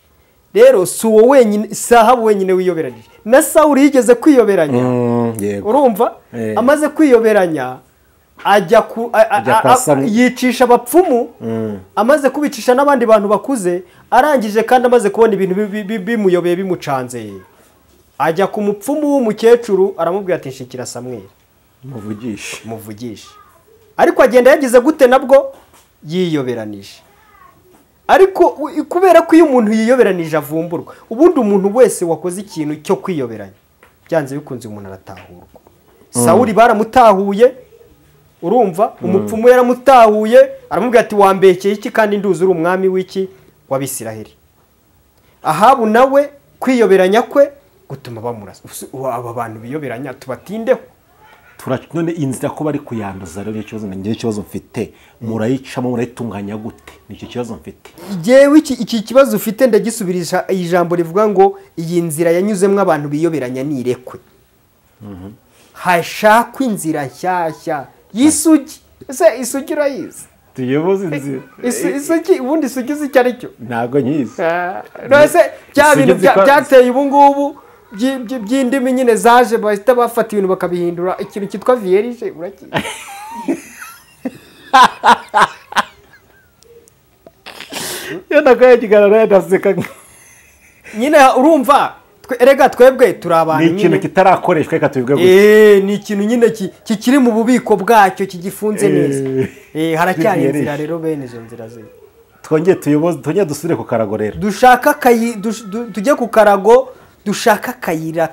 Rero si uwo wenyine, si Ahabu wenyine wiyoberanije, na Sawuli yigeze kwiyoberanya. Urumva? Amaze kwiyoberanya ajya yicisha abapfumu, amaze kubicisha n'abandi bantu bakuze, arangije kandi amaze kubona ibintu bimuyobeye bimucanze, ajya ku mupfumu w'umukecuru aramubwira ati nshikira Samweli muvugishe. Ariko agenda yagize gute? Nabwo yiyoberanije. Ariko kubera ko iyo umuntu yiyoberanije avumburwa, ubundi umuntu wese wakoze ikintu cyo kwiyoberanya byanze bikunze umuntu aratahurwa. Sawuli baramutahuye, urumva? Umupfumu yaramutahuye, aramubwira ati wambekeye iki kandi nduzi uri umwami w'iki w'Abisiraheli. Ahabu nawe kwiyoberanya kwe gutuma bamurasa. Aba bantu biyoberanya tubatindeho. none inzira ko bari kuyanduza rero ikibazo ngiye ikibazo mfite murayicamo murayitunganya gute nicyo kibazo mfite jewe iki kibazo ufite ndagisubirisha ijambo rivuga ngo iyi nzira yanyuzemwe abantu biyoberanya nirekwe. Hashakwa inzira nshyashya y'isugi. Ese isugi urayizi? tuyoboze inzira isugi ubundi isugi icyo ari cyo ntabwo nyizi. Rose bya bintu byateye ubu ngubu by'indimi nyine zaje bahita bafata ibintu bakabihindura ikintu cyitwa vierge urakizi? Yo nagaye kigarara ndaseka nyine urumva erega twebwe turi abantu nyine ni ikintu kitarakoreshwa reka tubivuge gutya ni ikintu nyine kikiri mu bubiko bwacyo kigifunze neza haracyari inzira rero bene izo nzira ze twongeye tuyoboze twongeye dusubire ku karago rero dushaka tujye ku karago dushaka akayira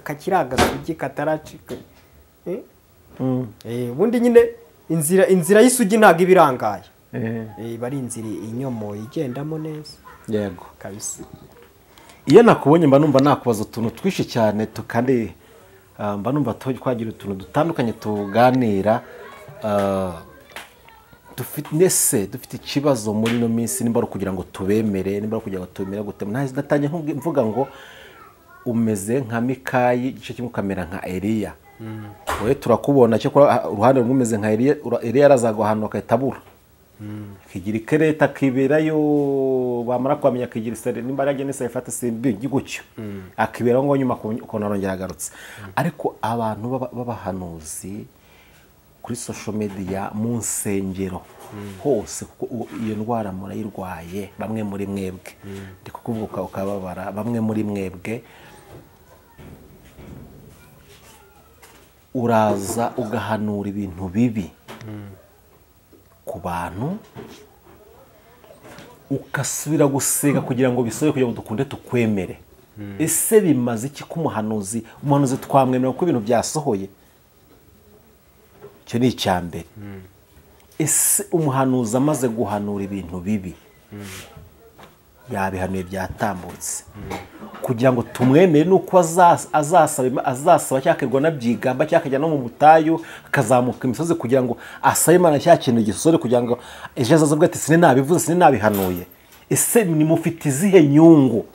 kakiri agasugi kataracika ubundi nyine inzira y'isugi ntabwo iba irangaye iba ari inzira inyomoye igendamo neza yego kabisa. iyo nakubonye mba numva nakubaza utuntu twinshi cyane kandi mba numva twagira utuntu dutandukanye tuganira dufite ikibazo muri ino minsi nimba ari ukugira ngo tubemere nimba ari ukugira ngo tubemere gute natangiye mvuga ngo umeze nka Mikayi igice kimwe ukamera nka Eliya wowe turakubona cyo uruhande rumwe umeze nka Eliya arazagwa ahantu akahita abura kigira ikereta kiberayo bamara kwamenya kigira isere nimba yagene nese ifata simbi gutyo akibera ngo nyuma uko narongera agarutse ariko abantu b'abahanuzi kuri social media mu nsengero hose kuko iyo ndwara murayirwaye bamwe muri mwebwe ndi kukuvuga ukababara bamwe muri mwebwe uraza ugahanura ibintu bibi ku bantu ukasubira gusenga kugira ngo bisobe kugira ngo dukunde tukwemere. Ese bimaze iki ko umuhanuzi twamwemera ko ibintu byasohoye? Cyo ni icyambere. Ese umuhanuzi amaze guhanura ibintu bibi yabihanuye byatambutse kugira ngo tumwemere nuko azasaba cyakirwa nabyigamba cyakajya no mu mutayu akazamuka imisozi kugira ngo asabe Imana cyakintu gisore kugira ngo ejo azazubwe ati sine nabivuze sine nabihanuye. Ese ni mufite izihe nyungu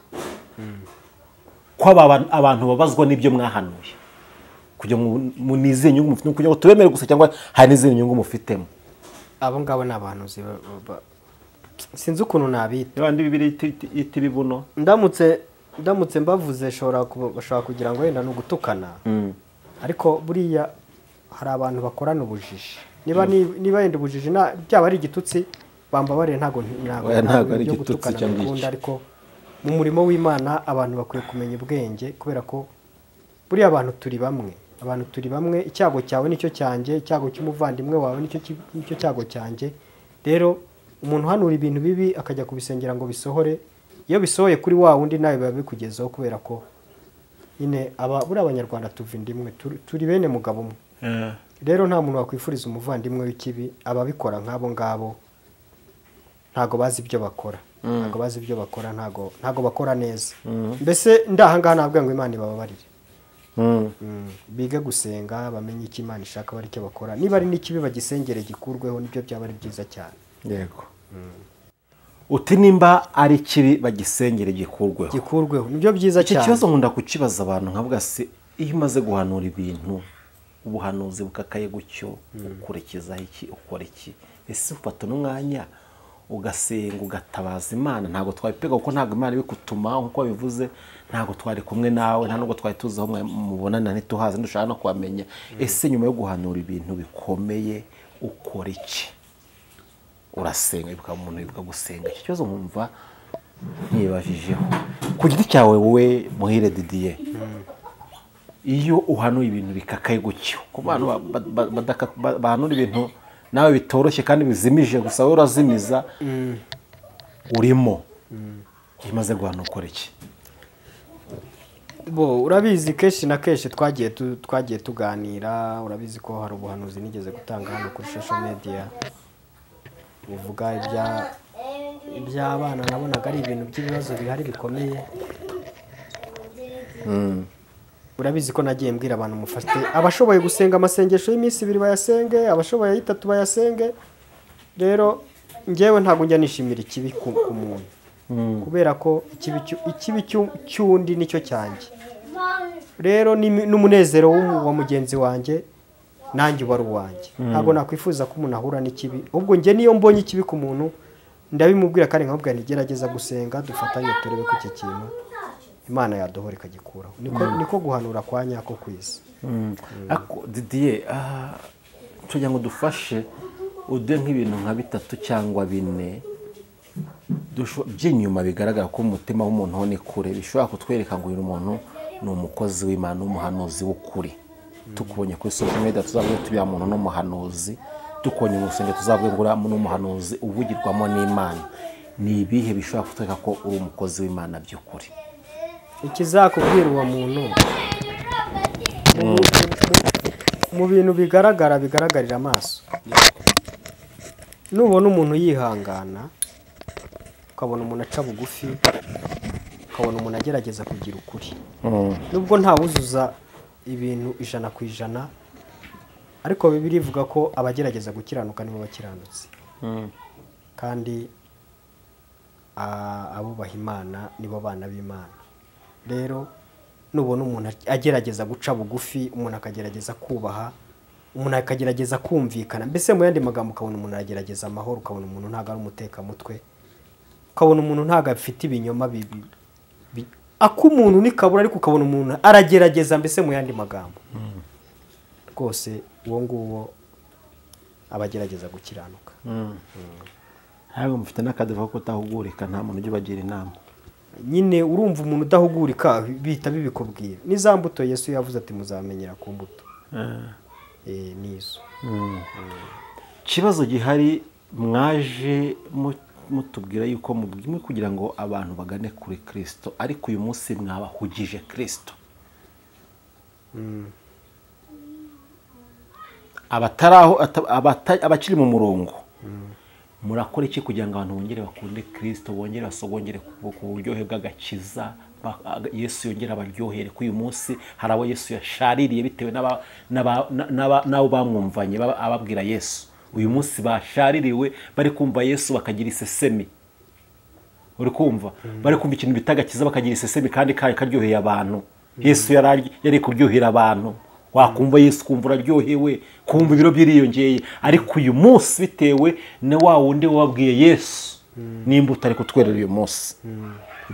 ko abantu babazwa n'ibyo mwahanuye kugira ngo munize nyungu mufite kugira ngo tubemere gusa cyangwa hari n'izindi nyungu mufitemo? Abo ngabo ni abahanuzi sinzi ukuntu nabita abandi bibiri iti bibuno ndamutse mbavuze bashobora kugira ngo wenda nugutukana ariko buriya hari abantu bakorana ubujiji niba yenda ubujiji byaba ari igitutsi bambabare ntago ari igitutsi cyangwa ariko mu murimo w'Imana abantu bakwiye kumenya ubwenge kubera ko buriya abantu turi bamwe icyago cyawe nicyo cyanjye icyago cy'umuvandimwe wawe nicyo cyago cyanjye. Rero umuntu hanura ibintu bibi akajya kubisengera ngo bisohore iyo bisohoye kuri wa wundi nawe biba bikugezeho kubera ko nyine buri abanyarwanda tuva indimwe turi bene mugabo umwe. Rero nta muntu wakwifuriza umuvandimwe w'ikibi ababikora nk'abo ngabo ntago bazi ibyo bakora ntago bakora neza. Mbese ndahangaha nabwo ngo Imana ibababarire bige gusenga bamenye icyo Imana ishaka bari cyo bakora niba ari n'ikibi bagisengere gikurweho nibyo byaba ari byiza cyane. Yego. Uti nimba ari kibi bagisengere gikurweho nibyo byiza cyane. Ikibazo nkunda kukibaza abantu nkavuga se iyo umaze guhanura ibintu ubuhanuzi bukakaye gutyo ukurikiza iki ukora iki? Ese ufata n'umwanya ugasenga ugatabaza Imana? Ntago twabipega kuko ntago Imana ibikutuma nkuko bivuze ntago twari kumwe nawe nta nubwo twari tuzi aho mubonana ntituhaze ndushaka no kwamenya. Ese nyuma yo guhanura ibintu bikomeye ukora iki? Urasenga ibuka umuntu ibuka gusenga. Iki kibazo nkumva ntibajijeho ku giti cyawe wowe Muhire Didier. Iyo uhanuye ibintu bikakaye gutyo ku bantu bahanura ibintu nawe bitoroshye kandi bizimije gusa wowe urazimiza urimo imaze guhana ukora iki? Urabizi kenshi na kenshi twagiye tuganira. Urabizi ko hari ubuhanuzi nigeze gutanga hano kuri social media buvuga iby'abana nabonaga ari ibintu by'ibibazo bihari bikomeye. Urabizi ko nagiye mbwira abantu mufate abashoboye gusenga amasengesho y'iminsi 2 bayasenge, abashoboye 3 bayasenge. Rero njyewe ntabwo njya nishimira ikibi ku muntu, kubera ko ikibi cy'undi nicyo cyanjye. Rero n'umunezero wa mugenzi wanjye nanjye wari uwanjye. Ntabwo nakwifuza ko umuntu ahura n'ikibi. Ubwo njye niyo mbonye ikibi ku muntu ndabimubwira kandi nkabwira ntigerageza gusenga, dufatanye turebe ko iki kintu Imana yadohora ikagikuraho. Niko guhanura kwa nyako kwisi. Didier, tugira ngo dufashe ude nk'ibintu nka 3 cyangwa 4 by'inyuma bigaragara ko umutima w'umuntu ho ni kure, bishobora kutwereka ngo uyu muntu ni umukozi w'Imana, umuhanuzi w'ukuri. Tukubonye kuri social media tuzavuga tubiya muntu n'umuhanuzi, tukubonye mu rusengero tuzavuga ngo uri umuhanuzi uvugirwamo n'Imana. Ni ibihe bishobora kutwereka ko uri umukozi w'Imana by'ukuri? Ikizakubwira uwo muntu mu bintu bigaragarira amaso. Nubona umuntu yihangana, ukabona umuntu aca bugufi, ukabona umuntu agerageza kugira ukuri. Nubwo ntawuzuza ibintu 100%, ariko Bibiliya ivuga ko abagerageza gukiranuka nibo bakiranutse. Kandi abubaha Imana nibo bana b'Imana. Rero nubona umuntu agerageza guca bugufi, umuntu akagerageza kubaha, umuntu akagerageza kumvikana, mbese mu yandi magambo ukabona umuntu aragerageza amahoro, ukabona umuntu ntago ari umutekamutwe, ukabona umuntu ntago afite ibinyoma akumuntu nikabura, ariko ukabona umuntu aragerageza, mbese mu yandi magambo rwose uwo nguwo abagerageza gukiranuka. Ntabwo mufite n'akadeho ko utahugurika, nta muntu ujya ubagira inama. Nyine urumva umuntu udahugurika bita bibikubwira. Niza mbuto Yesu yavuze ati muzamenyera ku mbuto. Nizo. Kibazo gihari, mwaje mutubwira yuko mubwimwe kugira ngo abantu bagane kuri Kristo, ariko uyu munsi mwabahugije Kristo. Abataraho abakiri mu murongo, murakora iki kugira ngo abantu bongere bakunde Kristo, bongere basogongere ku buryohe bw'agakiza, Yesu yongera abaryohere? Ko uyu munsi hari abo Yesu yashaririye bitewe n'abo bamwumvanye ababwira Yesu. Uyu munsi bashaririwe bari kumva Yesu bakagira isesemi. Uri kumva bari kumva ikintu bitagakiza bakagira isesemi kandi karyoheye abantu. Yesu yari kuryohera abantu. Wakumva Yesu kumva uraryohewe, kumva ibiro byiriyongeye. Ariko uyu munsi bitewe na wa wundi wabwiye Yesu n'imbuto ari kutwerera uyu munsi,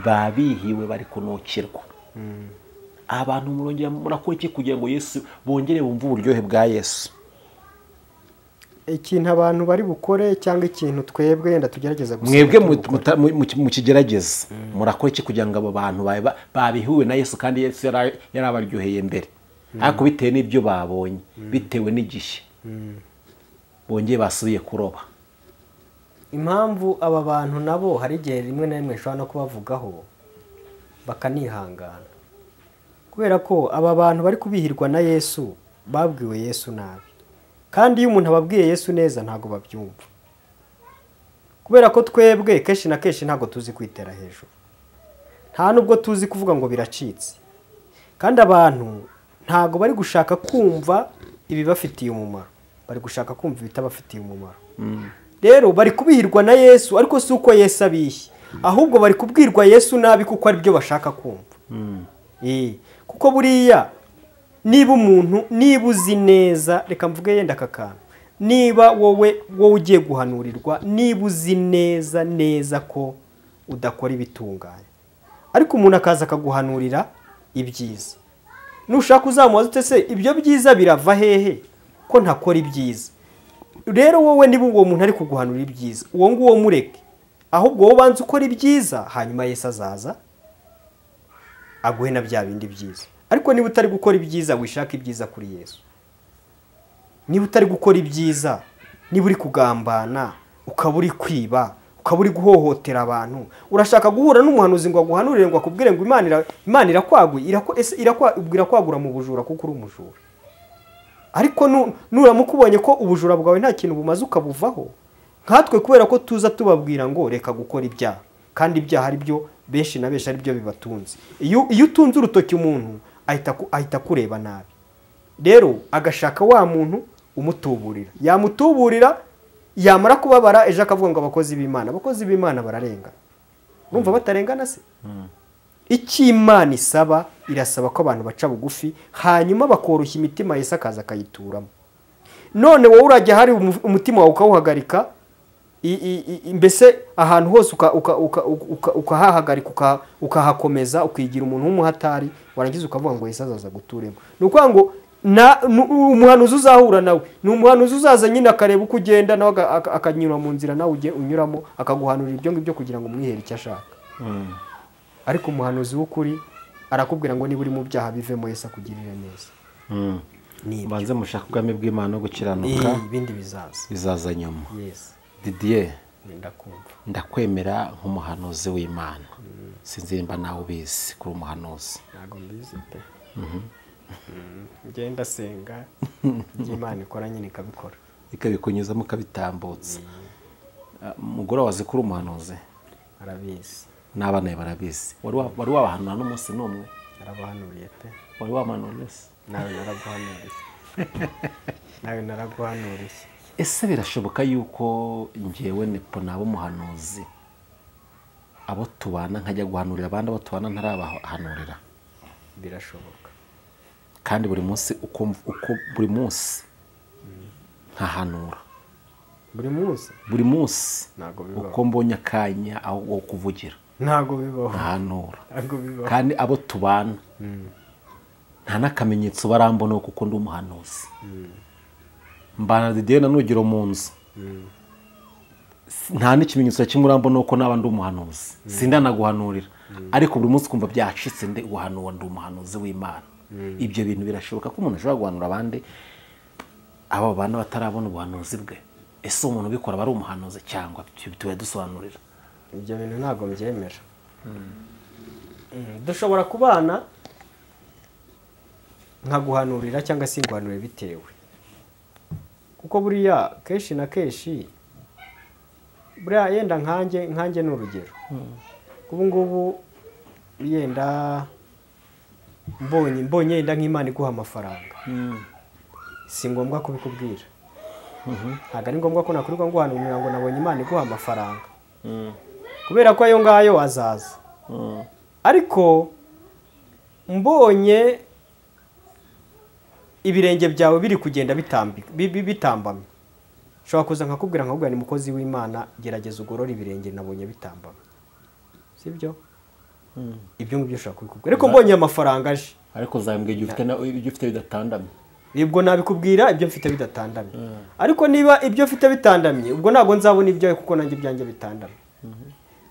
babihiwe bari kunukirwa. Abantu murakora iki kugira ngo Yesu bongere bumve uburyohe bwa Yesu? Ikintu abantu bari bukore cyangwa ikintu twebwe yenda tugerageza mwebwe mu kigerageza murakora iki kugira ngo abo bantu babihiwe na Yesu kandi Yesu yarabaryoheye mbere, ariko bitewe n'ibyo babonye, bitewe n'igihe bongeye basubiye kuroba? Impamvu aba bantu nabo hari igihe rimwe na rimwe nshobora no kubavugaho bakanihangana, kubera ko aba bantu bari kubihirwa na Yesu babwiwe Yesu nabi, kandi iyo umuntu ababwiye Yesu neza ntago babyumva, kubera ko twebwe kenshi na kenshi ntago tuzi kwitera hejuru, nta nubwo tuzi kuvuga ngo biracitse, kandi abantu ntago bari gushaka kumva ibibafitiye umumaro, bari gushaka kumva ibitabafitiye umumaro. Rero bari kubihirwa na Yesu, ariko si uko Yesu abihi, ahubwo bari kubwirwa Yesu nabi kuko ari byo bashaka kumva. Kuko buriya niba uzi neza, reka mvuge yenda kakana, niba wowe ugiye guhanurirwa, niba uzi neza ko udakora ibitunganye, ariko umuntu akaza akaguhanurira ibyiza, nushaka uzamubaza ute se ibyo byiza birava hehe ko ntakora ibyiza? Rero wowe niba uwo muntu ari kuguhanurira ibyiza, uwo nguwo mureke, ahubwo wowe banza ukora ibyiza, hanyuma Yesu azaza aguhe na bya bindi byiza. Ariko niba utari gukora ibyiza, wishaka ibyiza kuri Yesu. Niba utari gukora ibyiza, niba uri kugambana, ukaba uri kwiba, ukaba uri guhohotera abantu, urashaka guhura n'umuhanuzi ngo aguhanurire ngo akubwire ngo Imana irakwaguye, irakwagura mu bujura kuko uri umujura. Ariko nuramukubonye ko ubujura bwawe nta kintu bumaze ukabuvaho, nkatwe kubera ko tuza tubabwira ngo reka gukora ibyaha, kandi ibyaha ari byo benshi na benshi ari byo bibatunze. Iyo utunze urutoki umuntu ahita kureba nabi, rero agashaka wa muntu umutuburira, yamutuburira yamara kubabara ejo akavuga ngo abakozi b'Imana bararenga. Urumva batarengana se? Icyo Imana isaba, irasaba ko abantu baca bugufi hanyuma bakoroshya imitima Yesu akaza akayituramo. None wowe urajya hari umutima wawe ukawuhagarika, mbese ahantu hose ukahahagarika ukahakomeza ukigira umuntu w'umuhatari, warangiza ukavuga ngo Yesu azaza guturemo. Ni ukuvuga ngo umuhanuzi uzahura nawe ni umuhanuzi uzaza nyine akareba uko ugenda nawe akanyura mu nzira nawe unyuramo, akaguhanurira ibyo ngibyo kugira ngo umwihere icyo ashaka. Ariko umuhanuzi w'ukuri arakubwira ngo niba uri mu byaha bivemo, Yesu akugirire neza. Banze mushaka ubwami bw'Imana no gukiranuka, ibindi bizaza nyuma. Yes. Didier, ndakumva, ndakwemera nk'umuhanuzi w'Imana. Sinzi nimba nawe ubizi kuri umuhanuzi. ntago mbizi pe. Ngenda senga Imana ikora nyine ikabikora, ikabikunyuzamo ukabitambutsa. Umugore wazi kuri umuhanuzi? arabizi, n'abana barabizi. Wari wabahanura n'umunsi n'umwe? arabahanuriye pe. Wari wamanuriye se? nawe naraguhanuriye. Ese birashoboka yuko njyewe Nepo naba umuhanuzi, abo tubana nkajya guhanurira abandi abo tubana ntarabahanurira? Birashoboka. Kandi buri munsi uko buri munsi nkahanura buri munsi ntago bibaho, uko mbonye akanya aho kuvugira ntago bibaho, nkahanura. ntago bibaho. Kandi abo tubana nta n'akamenyetso barambona kuko ndi umuhanuzi. Mbana Didier na Nugiro mu nzu, nta n'ikimenyetso kimwe urambona uko naba ndi umuhanuzi, sindanaguhanurira. Ariko buri munsi kumva byacitse ndi guhanura, ndi umuhanuzi w'Imana. Ibyo bintu birashoboka ko umuntu ashobora guhanura abandi abo bana batarabona ubuhanuzi bwe? Ese umuntu ubikora aba ari umuhanuzi cyangwa tuba dusobanurira? Ibyo bintu ntabwo mbyemera. Dushobora kubana nkaguhanurira cyangwa se nguhanurire bitewe, kuko buriya kenshi na kenshi buriya yenda nkanjye ni urugero. Ubu ngubu yenda mbonye yenda nk'Imana iguha amafaranga, si ngombwa kubikubwira. Ntabwo ari ngombwa ko nakurirwa nguhanurira ngo nabonye Imana iguha amafaranga, kubera ko ayo ngayo azaza. Ariko mbonye ibirenge byawe biri kugenda bitambamye, ushobora kuza nkakubwira nkakubwira ni mukozi w'Imana, gerageza ugorora ibirenge nabonye bitambamye, sibyo? Ibyo ngibyo ushobora kubikubwira. Ariko mbonye amafaranga aje, ariko uzambwira ibyo ufite bidatandamye, ibwo nabikubwira ibyo mfite bidatandamye. Ariko niba ibyo mfite bitandamye, ubwo ntabwo nzabona ibyawe kuko nanjye ibyanjye bitandamye.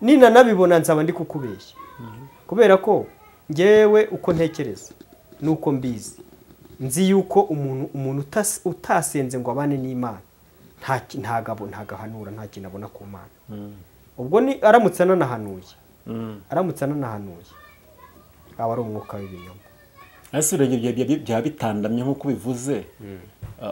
Nina nabibona nzaba ndi kukubeshya, kubera ko ngewe uko ntekereza nuko mbizi, nzi yuko umuntu utasenze ngo abane n'Imana ntagahanura, nta kintu abona ku Mana. Ubwo ni aramutse ananahanuye aba ari umwuka w'ibinyoma. Ese ibirenge byaba bitandamye nk'uko bivuze,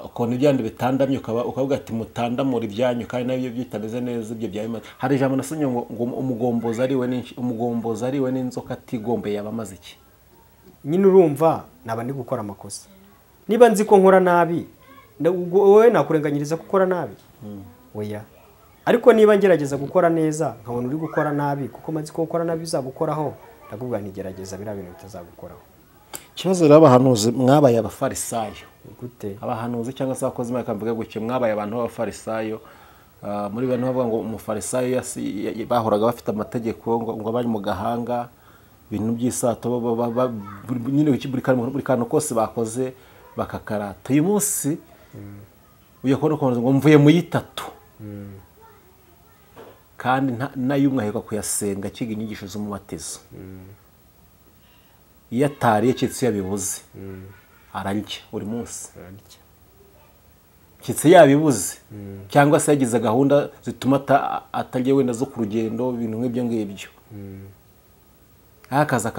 ukuntu ibyandi bitandamye ukavuga ati mutandamura ibyanyu kandi nabyo bitameze neza, ibyo byaba. Hari ijambo nasomye ngo umugombozi ariwe n'inzoka atigombeye yaba amaze iki? Nyine urumva naba ndi gukora amakosa. Niba nzi ko nkora nabi, wowe nakurenganyiriza gukora nabi? Oya. Ariko niba ngerageza gukora neza nkabona uri gukora nabi, kuko mazi ko gukora nabi bizagukoraho, ndakubwira ntigerageza biriya bintu bitazagukoraho. Ikibazo rero abahanuzi mwabaye abafarisayo gute? Abahanuzi cyangwa se abakozi bakamvuga gutya, mwabaye abantu b'abafarisayo. Muri bane bavuga ngo umufarisayo bahoraga bafite amategeko ngo bari mu gahanga, ibintu by'isato nyine buri kantu kose bakoze bakakarata. Uyu munsi uyakora ngo mvuye mu yitatu, kandi n'ayumwe aheruka kuyasenga akiga inyigisho z'umubatizo. Iyo atariye cyitse yabibuze ararya buri munsi, cyitse yabibuze cyangwa se yagize gahunda zituma atajya wenda zo ku rugendo, ibintu nk'ibyo ngibyo.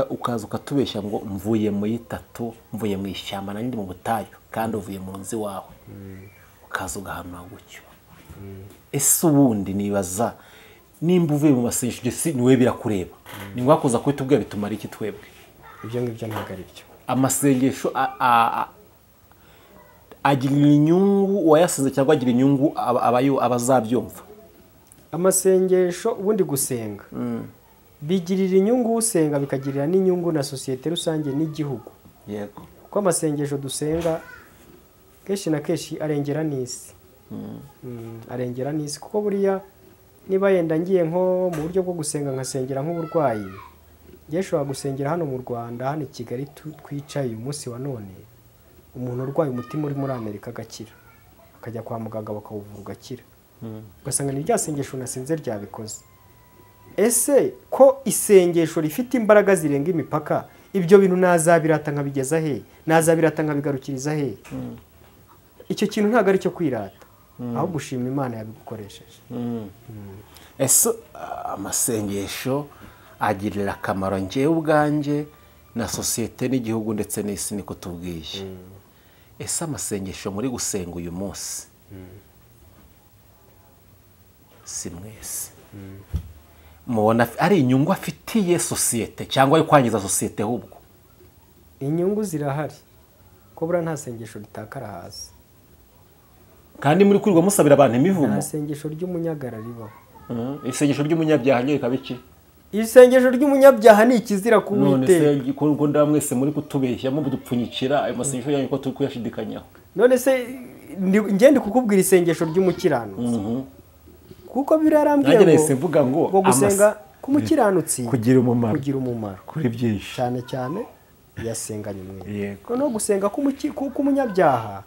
Ukaza ukatubeshya ngo mvuye mu yitatu, mvuye mu ishyamba nandi mu butayu, kandi uvuye mu nzu iwawe, ukaza ugahanura gutyo. ese ubundi nibaza nimba uvuye mu masengesho si niwe birakureba ni ngombwa kuhita ubwira bitumara iki twebwe ibyo ngibyo ntabwo ari byo. amasengesho agirira inyungu uwayasenze cyangwa agira inyungu abazabyumva? Amasengesho ubundi gusenga bigirira inyungu usenga, bikagirira n'inyungu na sosiyete rusange n'igihugu. Yego. Kuko amasengesho dusenga kenshi na kenshi arengera n'isi. Arengera n'isi kuko buriya niba yenda ngiye nko mu buryo bwo gusenga nkasengera nk'uburwayi, ngiye nshobora gusengera hano mu Rwanda, hano i Kigali twicaye uyu munsi wa none, umuntu urwaye umutima uri muri Amerika agakira, akajya kwa muganga bakawuvura ugakira, ugasanga ni rya sengesho nasenze ryabikoze. Ese ko isengesho rifite imbaraga zirenga imipaka, ibyo bintu nazabirata nkabigeza he? Nazabirata nkabigarukiriza he? Icyo kintu ntabwo ari cyo kwirata, ahubwo ushima Imana yabigukoresheje. Ese amasengesho agirira akamaro njyewe ubwanjye na sosiyete n'igihugu ndetse n'isi, niko tubwiye. Ese amasengesho muri gusenga uyu munsi si mwese mubona ari inyungu afitiye sosiyete cyangwa ari kwangiza sosiyete? Ahubwo inyungu zirahari ko buriya nta sengesho ritakara hasi, kandi muri kwirirwa musabira abantu imivumo. nta sengesho ry'umunyagara ribaho. Isengesho ry'umunyabyaha ryo rikaba iki? Isengesho ry'umunyabyaha ni ikizira ku Uwiteka. None se ko nda mwese muri kutubeshya mu dupfunyikira ayo masengesho yanyu ko turi kuyashidikanyaho. None se ngende kukubwira isengesho ry'umukiranutsi, kuko birarambwiye ngo gusenga k'umukiranutsi kugira umumaro kuri byinshi cyane cyane yasenganye umwe. No gusenga k'umunyabyaha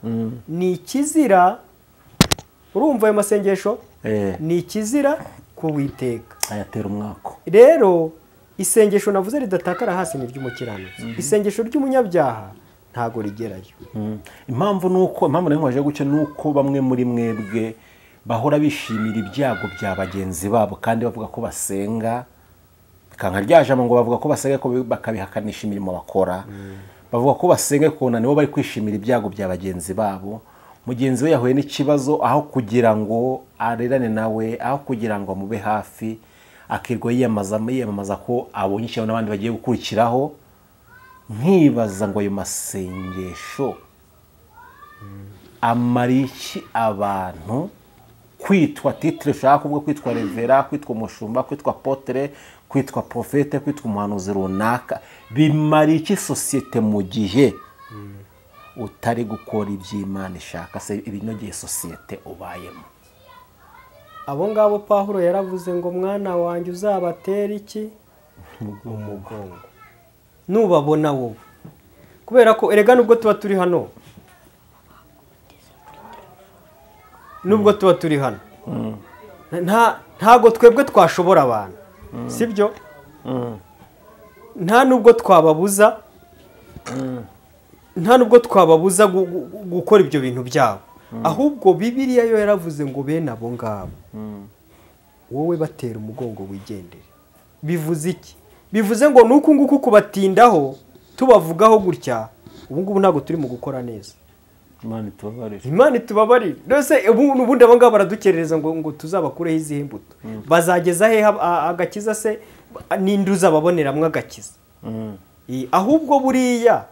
ni ikizira. Urumva ayo masengesho ni ikizira ku Uwiteka, ayatera umwako. Rero isengesho navuze ridatakara hasi ni ry'umukiranutsi. Isengesho ry'umunyabyaha ntago rigerayo. Impamvu nari gucya nuko bamwe muri mwebwe bahora bishimira ibyago bya bagenzi babo kandi bavuga ko basenga, kanka ryajamo ngo bavuga ko basenga ko bakabihakanisha imirimo bakora. Bavuga ko basenga ko nibo bari kwishimira ibyago bya bagenzi babo. Mugenzi we yahuye n'ikibazo, aho kugira ngo arerane nawe, aho kugira ngo mube hafi, akirwa yiyamamaza ko abonye ikintu n'abandi bagiye gukurikiraho. Nkibaza ngo ayo masengesho amariki abantu kwitwa titre ushaka kuvuga, kwitwa revera, kwitwa umushumba, kwitwa potere, kwitwa profete, kwitwa umuhanuzi runaka, bimariki sosiyete mu gihe utari gukora iby'Imana ishaka, se ibinogeye sosiyete ubayemo? Abo ngabo Pawulo yaravuze ngo mwana wanjye uzabatera iki? Umugongo nubabona wowe, kubera ko erega nubwo tuba turi hano, ntago twebwe twashobora abantu, sibyo? Nta nubwo twababuza gukora ibyo bintu byabo, ahubwo Bibiliya yo yaravuze ngo bene abo ngabo wowe batera umugongo wigendere. Bivuze iki? Bivuze ngo nuko nguko kubatindaho tubavugaho gutya, ubu ngubu ntago turi mu gukora neza. Imana itubabarire. Rwose ubundi abo ngabo baradukerereza ngo tuzabakureho izihe mbuto, bazageza he agakiza se? N'indi uzababoneramwe agakiza? Ahubwo buriya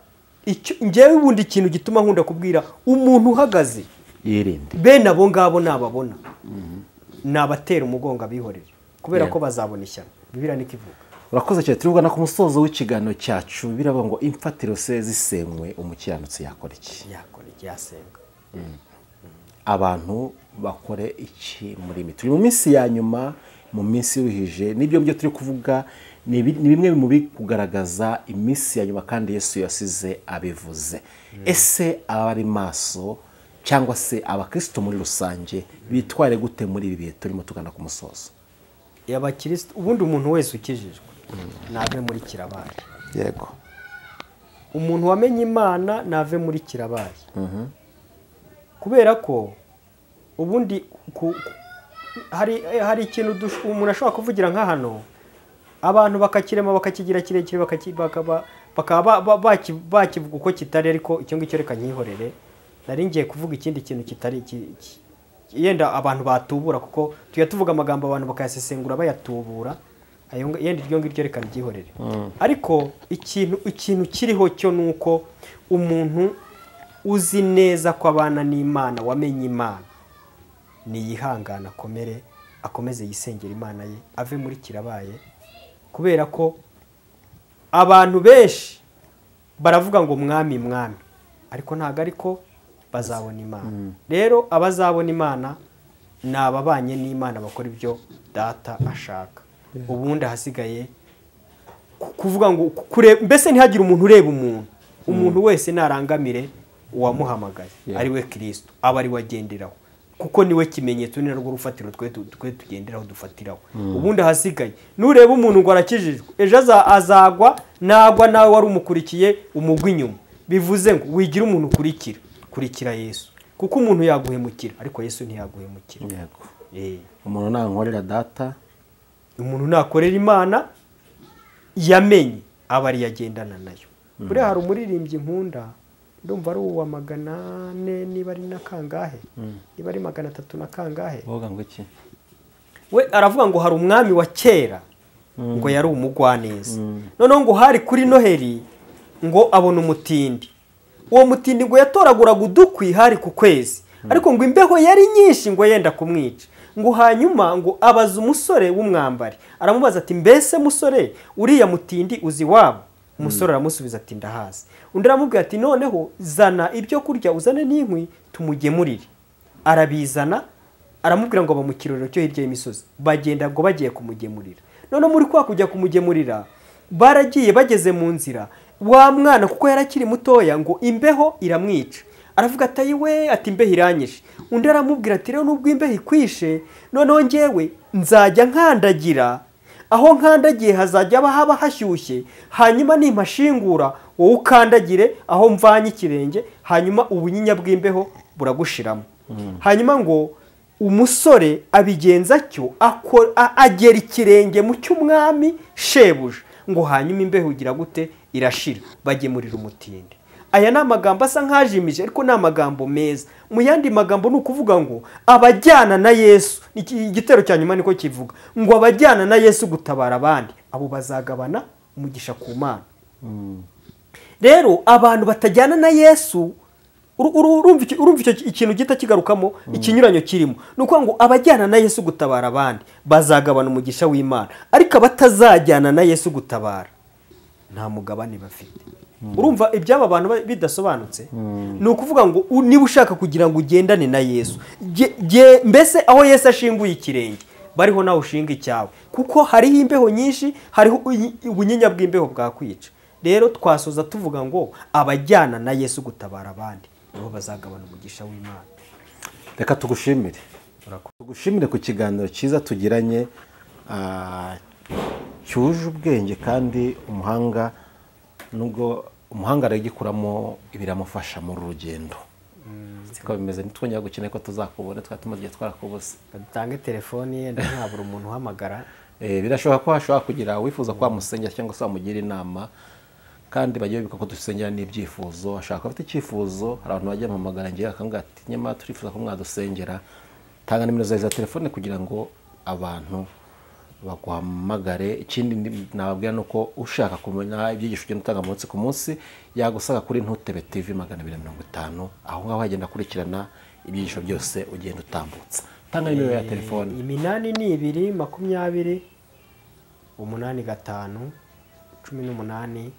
njyewe ubundi ikintu gituma nkunda kubwira umuntu uhagaze yirinde bene abo ngabo nababona nabatera umugongo abihorere, kubera ko bazabona ishyano. Bibiliya niko ivuga. Urakoze cyane. Turugana ku musozo w'ikiganiro cyacu. Biravuga ngo imfatiro se zisenywe umukiranutsi yakora iki? Yasenga. Abantu bakore iki muri miti? Turi mu minsi ya nyuma, mu minsi yuhije, nibyo byo turi kuvuga ni bimwe mu kugaragaza iminsi ya nyuma kandi Yesu yasize abivuze. Ese abari maso cyangwa se abakristo muri rusange bitware gute muri ibi bihe turimo tugana ku musozo? Abakristo ubundi umuntu wese ukijijwe nave muri kirabaye. Yego. Umuntu wamenye Imana nave muri kirabaye. Kubera ko ubundi hari ikintu umuntu ashobora kuvugira nka hano, abantu bakakirema bakakigira kirekire, bakaba bakivuga uko kitari, ariko icyo ngicyo reka nkihorere. Nari ngiye kuvuga ikindi kintu yenda abantu batubura, kuko tujya tuvuga amagambo abantu bakayasesengura bayatubura, yenda iryo ngiryo reka ryihorere. Ariko ikintu kiriho cyo ni uko umuntu uzi neza ko abana n'Imana, wamenye Imana, niyihangana akomeze yisengera Imana ye, ave muri kirabaye, kubera ko abantu benshi baravuga ngo mwami mwami, ariko ntabwo ariko bazabona Imana. Rero abazabona Imana ni ababanye n'Imana, bakora ibyo Data ashaka. Ubundi hasigaye kuvuga ngo mbese ntihagire umuntu ureba umuntu wese narangamire uwamuhamagaye ari we Kristo, aba ari wagenderaho, kuko niwe kimenyetso, ni narwo rufatiro twe tugenderaho dufatiraho. Ubundi hasigaye nureba umuntu ngo arakijijwe, ejo azagwa, nagwa nawe wari umukurikiye umugwa inyuma. Bivuze ngo wigira umuntu kurikira Yesu, kuko umuntu yaguhemukira ariko Yesu ntiyaguhemukira. Umuntu nankorera Data, umuntu nakorera Imana yamenye, aba ari yagendana nayo. Buriya hari umuririmbyi nkunda, ndumva ari uwa 400 niba ari na kangahe, niba ari 300 na kangahe. Woga ngo iki? We aravuga ngo hari umwami wa kera ngo yari umugwaneza, noneho ngo hari kuri Noheli ngo abona umutindi. Uwo mutindi ngo yatoraguraga udukwi hari ku kwezi, ariko ngo imbeho yari nyinshi ngo yenda kumwica. Ngo hanyuma ngo abaza umusore w'umwambari, aramubaza ati mbese musore, uriya mutindi uzi wabo? Umusore aramusubiza ati ndahazi. Undi aramubwira ati noneho zana ibyo kurya, uzane n'inkwi tumugemurire. Arabizana, aramubwira ngo mu kirorero cyo hirya y'imisozi. Bagenda ngo bagiye kumugemurira. None muri kwa kujya kumugemurira, baragiye bageze mu nzira, wa mwana kuko yarakiri mutoya ngo imbeho iramwica. Aravuga ati we, ati imbeho iranyishe. Undi aramubwira ati rero nubwo imbeho ikwishe, noneho njyewe nzajya nkandagira, aho nkandagiye hazajya haba hashyushye, hanyuma nimpashingura wowe ukandagire aho mvanye ikirenge, hanyuma ubunyinya bw'imbeho buragushiramo. Hanyuma ngo umusore abigenza cyo, agera ikirenge mu cy'umwami shebuja, ngo hanyuma imbeho ugira gute irashira, bagemurira umutindi. Aya ni amagambo asa nk'ajimije, ariko ni amagambo meza. Mu yandi magambo ni ukuvuga ngo abajyana na Yesu, igitero cya nyuma niko kivuga ngo abajyana na Yesu gutabara abandi, abo bazagabana umugisha ku Mana. Rero abantu batajyana na Yesu, urumva icyo ikintu gita kigarukamo, ikinyuranyo kirimo. Ni ukuvuga ngo abajyana na Yesu gutabara abandi bazagabana umugisha w'Imana, ariko abatazajyana na Yesu gutabara nta mugabane bafite. Urumva ibyaba abantu bidasobanutse? Ni ukuvuga ngo niba ushaka kugira ngo ugendane na Yesu, mbese aho Yesu ashinguye ikirenge bariho nawe ushinga icyawe, kuko hariho imbeho nyinshi, hariho ubunyinya bw'imbeho bwakwica. Rero twasoza tuvuga ngo abajyana na Yesu gutabara abandi nibo bazagabana umugisha w'Imana. Reka tugushimire ku kiganiro cyiza tugiranye, cyuje ubwenge kandi umuhanga, nubwo umuhanga aragikuramo ibiramufasha mu rugendo. Siko bimeze, nitwongera gukina ko tuzakubona, twatumaze twarakubuze. Dutange telefone yenda ntabura umuntu uhamagara. Birashoboka ko hashobora kugira wifuza kwa musengera cyangwa se wamugira inama, kandi bagiye bika ko dusengera n'ibyifuzo. Ashaka afite icyifuzo, hari abantu bagiye mpamagara ngiye akambwira ati nyama turifuza ko mwadusengera, tanga nimero za telefone kugira ngo abantu baguhamagare. Ikindi nababwira nuko ushaka kumenya ibyigisho ugenda utanga umunsi ku munsi, yagusaka kuri Ntutebe TV 250, aho ngaho hagenda kurikirana ibyigisho byose ugenda utambutsa. Tanga nimero ya telefone. 82 20 85 18.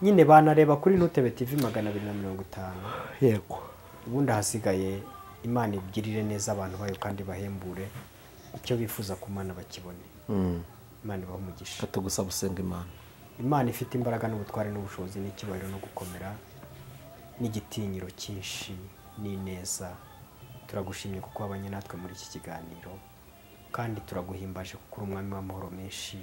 Nyine banareba kuri Ntutebe TV 250. Yego. Ubundi hasigaye Imana ibigirire neza abantu bayo kandi bahembure icyo bifuza ku Mana bakibone. Imana ibahe umugisha. Katugusaba usenga Imana. Imana ifite imbaraga n'ubutware n'ubushobozi n'icyubahiro no gukomera n'igitinyiro cyinshi n'ineza. Turagushimye kuko wabanye natwe muri iki kiganiro, kandi turaguhimbaje kuko uri umwami w'amahoro menshi.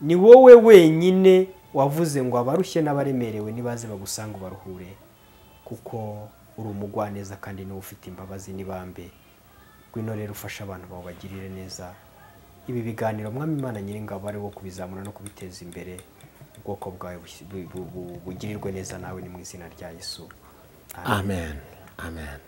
Ni wowe wenyine wavuze ngo abarushye n'abaremerewe nibaze bagusanga ubaruhure, kuko uri umugwaneza kandi niwe ufite imbabazi n'ibambe. Gwino rero ufasha abantu bawe bagirire neza. Ibi biganiro mwami Imana Nyiringabo ari wo kubizamura no kubiteza imbere, ubwoko bwawe bugirirwe neza nawe, ni mu izina rya Yesu. Amen. Amen.